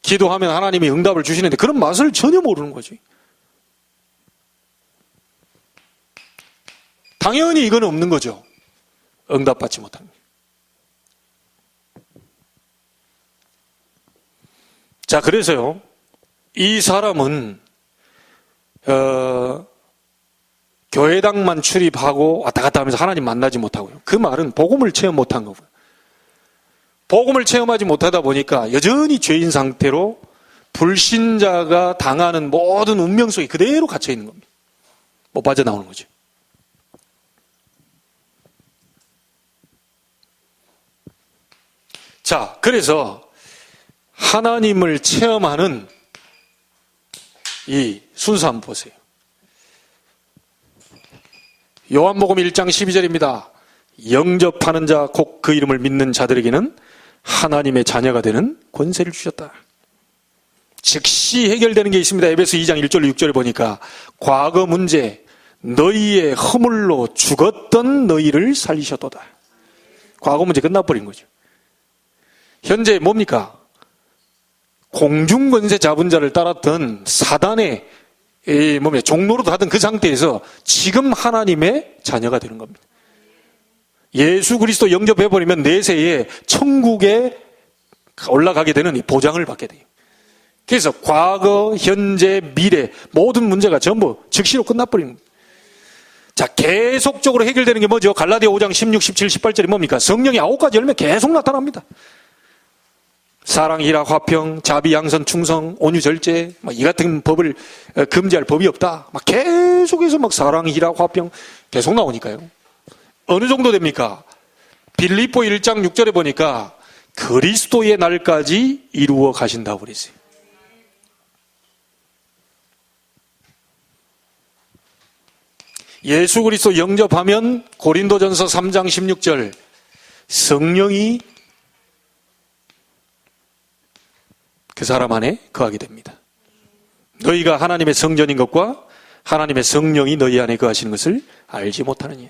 기도하면 하나님이 응답을 주시는데 그런 맛을 전혀 모르는 거지. 당연히 이건 없는 거죠. 응답받지 못한 거예요. 자, 그래서요, 이 사람은 교회당만 출입하고 왔다 갔다 하면서 하나님 만나지 못하고요. 그 말은 복음을 체험 못한 거고요. 복음을 체험하지 못하다 보니까 여전히 죄인 상태로 불신자가 당하는 모든 운명 속에 그대로 갇혀 있는 겁니다. 못 빠져나오는 거죠. 자, 그래서 하나님을 체험하는 이 순서 한번 보세요. 요한복음 1장 12절입니다. 영접하는 자, 곧 그 이름을 믿는 자들에게는 하나님의 자녀가 되는 권세를 주셨다. 즉시 해결되는 게 있습니다. 에베소 2장 1절 6절에 보니까 과거 문제, 너희의 허물로 죽었던 너희를 살리셨도다. 과거 문제 끝나버린 거죠. 현재 뭡니까? 공중권세 잡은 자를 따랐던 사단의 종로로 하던 그 상태에서 지금 하나님의 자녀가 되는 겁니다. 예수 그리스도 영접해버리면 내세에 천국에 올라가게 되는 이 보장을 받게 돼요. 그래서 과거, 현재, 미래 모든 문제가 전부 즉시로 끝나버리는 겁니다. 자, 계속적으로 해결되는 게 뭐죠? 갈라디아 5장 16, 17, 18절이 뭡니까? 성령이 9가지 열매 계속 나타납니다. 사랑, 희락, 화평, 자비, 양선, 충성, 온유, 절제, 이 같은 법을 금지할 법이 없다. 막 계속해서 막 사랑, 희락, 화평 계속 나오니까요. 어느 정도 됩니까? 빌립보 1장 6절에 보니까 그리스도의 날까지 이루어 가신다고 그랬어요. 예수 그리스도 영접하면 고린도전서 3장 16절 성령이 그 사람 안에 거하게 됩니다. 너희가 하나님의 성전인 것과 하나님의 성령이 너희 안에 거하시는 것을 알지 못하느냐.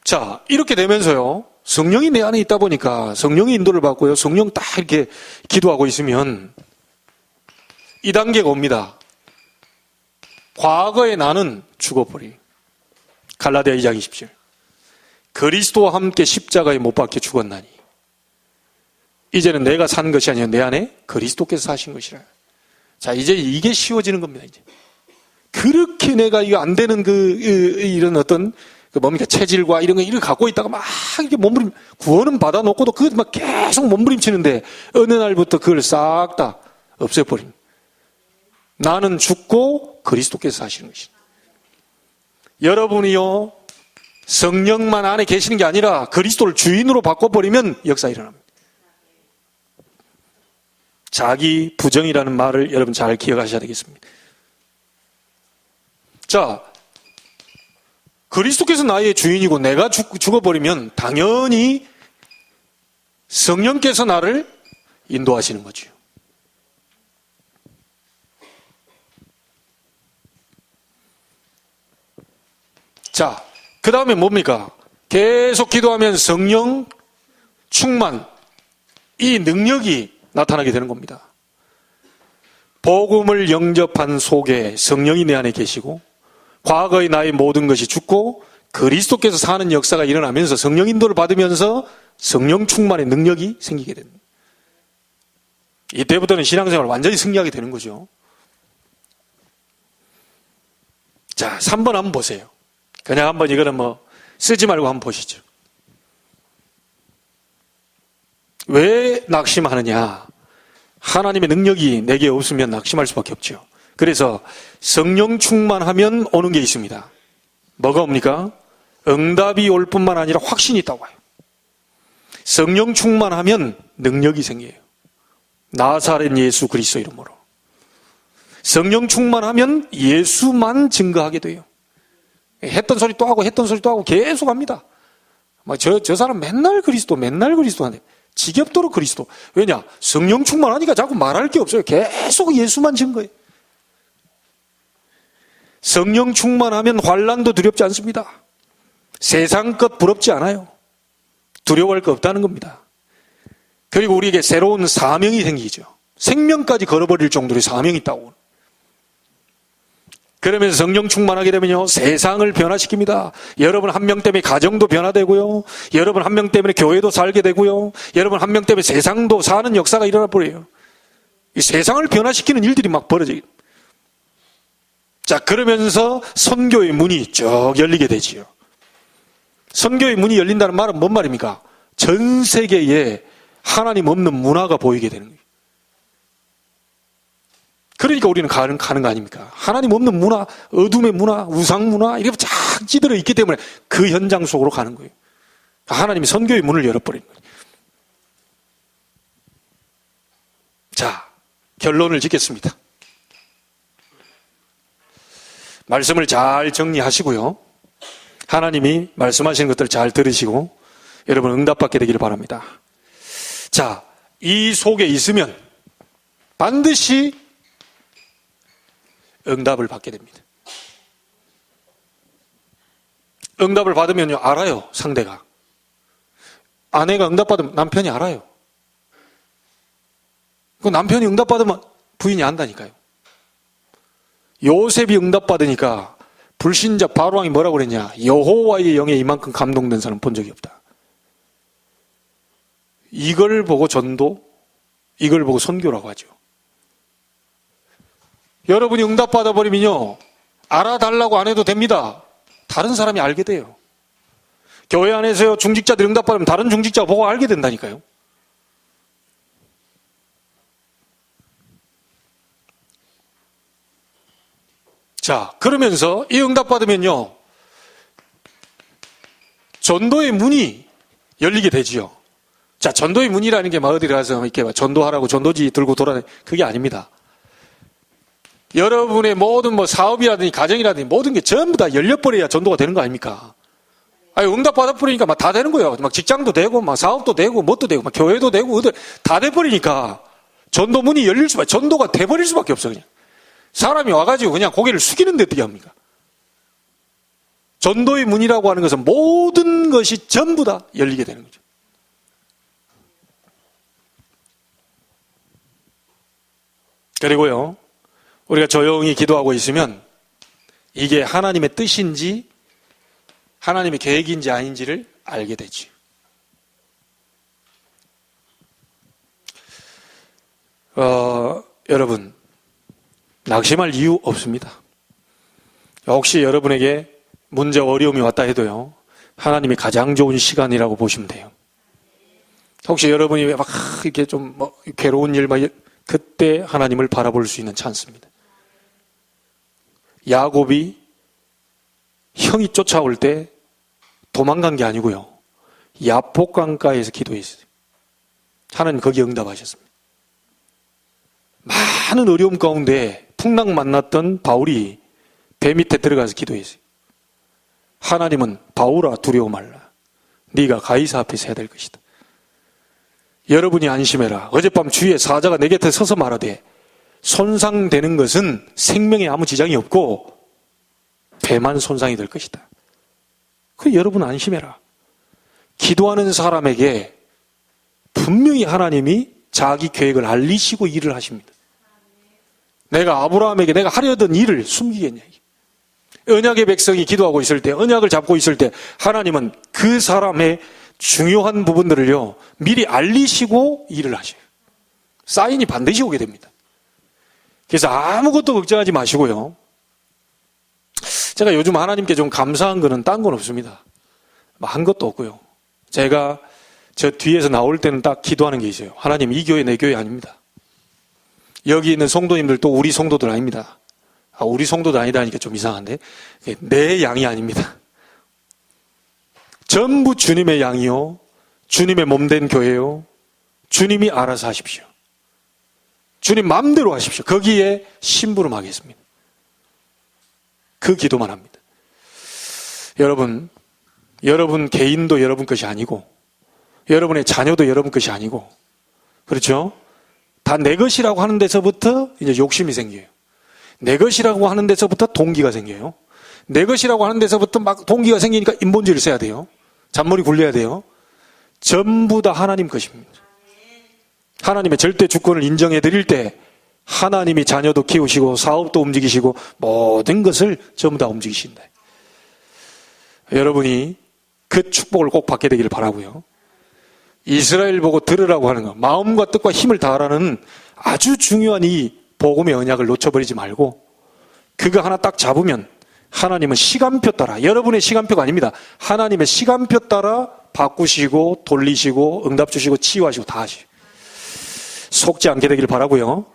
자, 이렇게 되면서요, 성령이 내 안에 있다 보니까 성령의 인도를 받고요, 성령 딱 이렇게 기도하고 있으면 이 단계가 옵니다. 과거의 나는 죽어버리. 갈라디아 2장 20절. 그리스도와 함께 십자가에 못 박혀 죽었나니 이제는 내가 산 것이 아니라 내 안에 그리스도께서 사신 것이라. 자, 이제 이게 쉬워지는 겁니다. 이제 그렇게 내가 이거 안 되는 이런 어떤 뭡니까 체질과 이런 거 이걸 갖고 있다가 막 이렇게 몸부림 구원은 받아놓고도 그것 막 계속 몸부림치는데 어느 날부터 그걸 싹 다 없애버린. 나는 죽고 그리스도께서 사시는 것이다. 여러분이요 성령만 안에 계시는 게 아니라 그리스도를 주인으로 바꿔버리면 역사 일어납니다. 자기 부정이라는 말을 여러분 잘 기억하셔야 되겠습니다. 자, 그리스도께서 나의 주인이고 내가 죽어버리면 당연히 성령께서 나를 인도하시는 거죠. 자, 그 다음에 뭡니까? 계속 기도하면 성령 충만, 이 능력이 나타나게 되는 겁니다. 복음을 영접한 속에 성령이 내 안에 계시고 과거의 나의 모든 것이 죽고 그리스도께서 사는 역사가 일어나면서 성령 인도를 받으면서 성령 충만의 능력이 생기게 됩니다. 이때부터는 신앙생활을 완전히 승리하게 되는 거죠. 자, 3번 한번 보세요. 그냥 한번 이거는 쓰지 말고 한번 보시죠. 왜 낙심하느냐? 하나님의 능력이 내게 없으면 낙심할 수밖에 없죠. 그래서 성령 충만하면 오는 게 있습니다. 뭐가 옵니까? 응답이 올 뿐만 아니라 확신이 있다고 해요. 성령 충만하면 능력이 생겨요. 나사렛 예수 그리스도 이름으로. 성령 충만하면 예수만 증거하게 돼요. 했던 소리 또 하고 했던 소리 또 하고 계속 합니다. 저 사람 맨날 그리스도 하는데 지겹도록 그리스도. 왜냐? 성령 충만하니까 자꾸 말할 게 없어요. 계속 예수만 증거해요. 성령 충만하면 환난도 두렵지 않습니다. 세상 것 부럽지 않아요. 두려워할 거 없다는 겁니다. 그리고 우리에게 새로운 사명이 생기죠. 생명까지 걸어버릴 정도의 사명이 있다고. 그러면서 성령 충만하게 되면요, 세상을 변화시킵니다. 여러분 한 명 때문에 가정도 변화되고요, 여러분 한 명 때문에 교회도 살게 되고요, 여러분 한 명 때문에 세상도 사는 역사가 일어나 버려요. 이 세상을 변화시키는 일들이 막 벌어져요. 자, 그러면서 선교의 문이 쭉 열리게 되지요. 선교의 문이 열린다는 말은 뭔 말입니까? 전 세계에 하나님 없는 문화가 보이게 되는 거예요. 그러니까 우리는 가는 거 아닙니까? 하나님 없는 문화, 어둠의 문화, 우상 문화, 이렇게 쫙 찌들어 있기 때문에 그 현장 속으로 가는 거예요. 하나님이 선교의 문을 열어버리는 거예요. 자, 결론을 짓겠습니다. 말씀을 잘 정리하시고요. 하나님이 말씀하시는 것들을 잘 들으시고 여러분 응답받게 되기를 바랍니다. 자, 이 속에 있으면 반드시 응답을 받게 됩니다. 응답을 받으면요, 알아요, 상대가. 아내가 응답받으면 남편이 알아요. 그 남편이 응답받으면 부인이 안다니까요. 요셉이 응답받으니까 불신자 바로왕이 뭐라고 그랬냐? 여호와의 영에 이만큼 감동된 사람 본 적이 없다. 이걸 보고 전도, 이걸 보고 선교라고 하죠. 여러분이 응답받아 버리면요, 알아달라고 안 해도 됩니다. 다른 사람이 알게 돼요. 교회 안에서요, 중직자들 응답받으면 다른 중직자가 보고 알게 된다니까요. 자, 그러면서 이 응답받으면요, 전도의 문이 열리게 되지요. 자, 전도의 문이라는 게 막 어디 가서 이렇게 전도하라고 전도지 들고 돌아다니, 그게 아닙니다. 여러분의 모든 사업이라든지 가정이라든지 모든 게 전부 다 열려버려야 전도가 되는 거 아닙니까? 아니, 응답 받아버리니까 막 다 되는 거예요. 막 직장도 되고, 막 사업도 되고, 뭣도 되고, 막 교회도 되고, 어들 다 돼버리니까 전도 문이 열릴 수밖에, 전도가 돼버릴 수밖에 없어, 그냥. 사람이 와가지고 그냥 고개를 숙이는데 어떻게 합니까? 전도의 문이라고 하는 것은 모든 것이 전부 다 열리게 되는 거죠. 그리고요, 우리가 조용히 기도하고 있으면 이게 하나님의 뜻인지 하나님의 계획인지 아닌지를 알게 되지. 여러분, 낙심할 이유 없습니다. 혹시 여러분에게 문제, 어려움이 왔다 해도요, 하나님이 가장 좋은 시간이라고 보시면 돼요. 혹시 여러분이 막 이렇게 좀 괴로운 일, 그때 하나님을 바라볼 수 있는 찬스입니다. 야곱이 형이 쫓아올 때 도망간 게 아니고요, 야복강가에서 기도했어요. 하나님 거기에 응답하셨습니다. 많은 어려움 가운데 풍랑 만났던 바울이 배 밑에 들어가서 기도했어요. 하나님은 바울아 두려워 말라. 네가 가이사 앞에서 해야 될 것이다. 여러분이 안심해라. 어젯밤 주위에 사자가 내 곁에 서서 말하되 손상되는 것은 생명에 아무 지장이 없고 배만 손상이 될 것이다. 그 여러분 안심해라. 기도하는 사람에게 분명히 하나님이 자기 계획을 알리시고 일을 하십니다. 내가 아브라함에게 내가 하려던 일을 숨기겠냐. 언약의 백성이 기도하고 있을 때, 언약을 잡고 있을 때 하나님은 그 사람의 중요한 부분들을요 미리 알리시고 일을 하셔요. 사인이 반드시 오게 됩니다. 그래서 아무것도 걱정하지 마시고요. 제가 요즘 하나님께 좀 감사한 거는 딴 건 없습니다. 한 것도 없고요. 제가 저 뒤에서 나올 때는 딱 기도하는 게 있어요. 하나님, 이 교회 내 교회 아닙니다. 여기 있는 성도님들도 우리 성도들 아닙니다. 우리 성도도 아니다 하니까 좀 이상한데, 내 양이 아닙니다. 전부 주님의 양이요, 주님의 몸된 교회요, 주님이 알아서 하십시오. 주님 마음대로 하십시오. 거기에 심부름하겠습니다. 그 기도만 합니다. 여러분 개인도 여러분 것이 아니고 여러분의 자녀도 여러분 것이 아니고, 그렇죠? 다 내 것이라고 하는 데서부터 이제 욕심이 생겨요. 내 것이라고 하는 데서부터 동기가 생겨요. 내 것이라고 하는 데서부터 막 동기가 생기니까 인본주의를 써야 돼요. 잔머리 굴려야 돼요. 전부 다 하나님 것입니다. 하나님의 절대 주권을 인정해 드릴 때 하나님이 자녀도 키우시고 사업도 움직이시고 모든 것을 전부 다 움직이신다. 여러분이 그 축복을 꼭 받게 되기를 바라고요. 이스라엘 보고 들으라고 하는 것, 마음과 뜻과 힘을 다하라는 아주 중요한 이 복음의 언약을 놓쳐버리지 말고 그거 하나 딱 잡으면 하나님은 시간표 따라, 여러분의 시간표가 아닙니다. 하나님의 시간표 따라 바꾸시고 돌리시고 응답 주시고 치유하시고 다 하시고, 속지 않게 되기를 바라고요.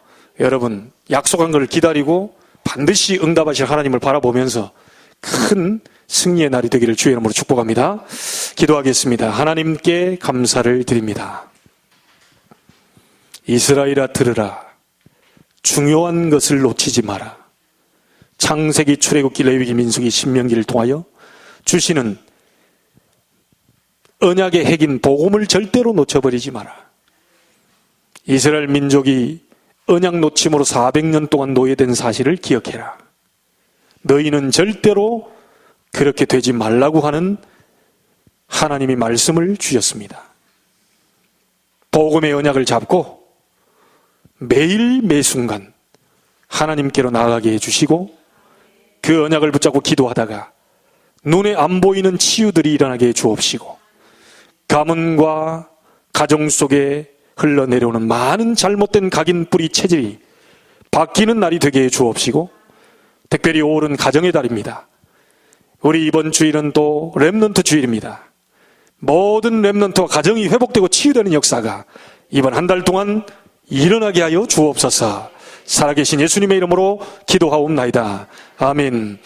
여러분 약속한 걸 기다리고 반드시 응답하실 하나님을 바라보면서 큰 승리의 날이 되기를 주의 이름으로 축복합니다. 기도하겠습니다. 하나님께 감사를 드립니다. 이스라엘아 들으라. 중요한 것을 놓치지 마라. 창세기, 출애굽기, 레위기, 민수기, 신명기를 통하여 주시는 언약의 핵인 복음을 절대로 놓쳐버리지 마라. 이스라엘 민족이 언약 놓침으로 400년 동안 노예된 사실을 기억해라. 너희는 절대로 그렇게 되지 말라고 하는 하나님이 말씀을 주셨습니다. 복음의 언약을 잡고 매일 매순간 하나님께로 나아가게 해주시고 그 언약을 붙잡고 기도하다가 눈에 안 보이는 치유들이 일어나게 해 주옵시고 가문과 가정 속에 흘러내려오는 많은 잘못된 각인 뿌리 체질이 바뀌는 날이 되게 해 주옵시고, 특별히 5월은 가정의 달입니다. 우리 이번 주일은 또 렘넌트 주일입니다. 모든 렘넌트와 가정이 회복되고 치유되는 역사가 이번 한 달 동안 일어나게 하여 주옵소서. 살아계신 예수님의 이름으로 기도하옵나이다. 아멘.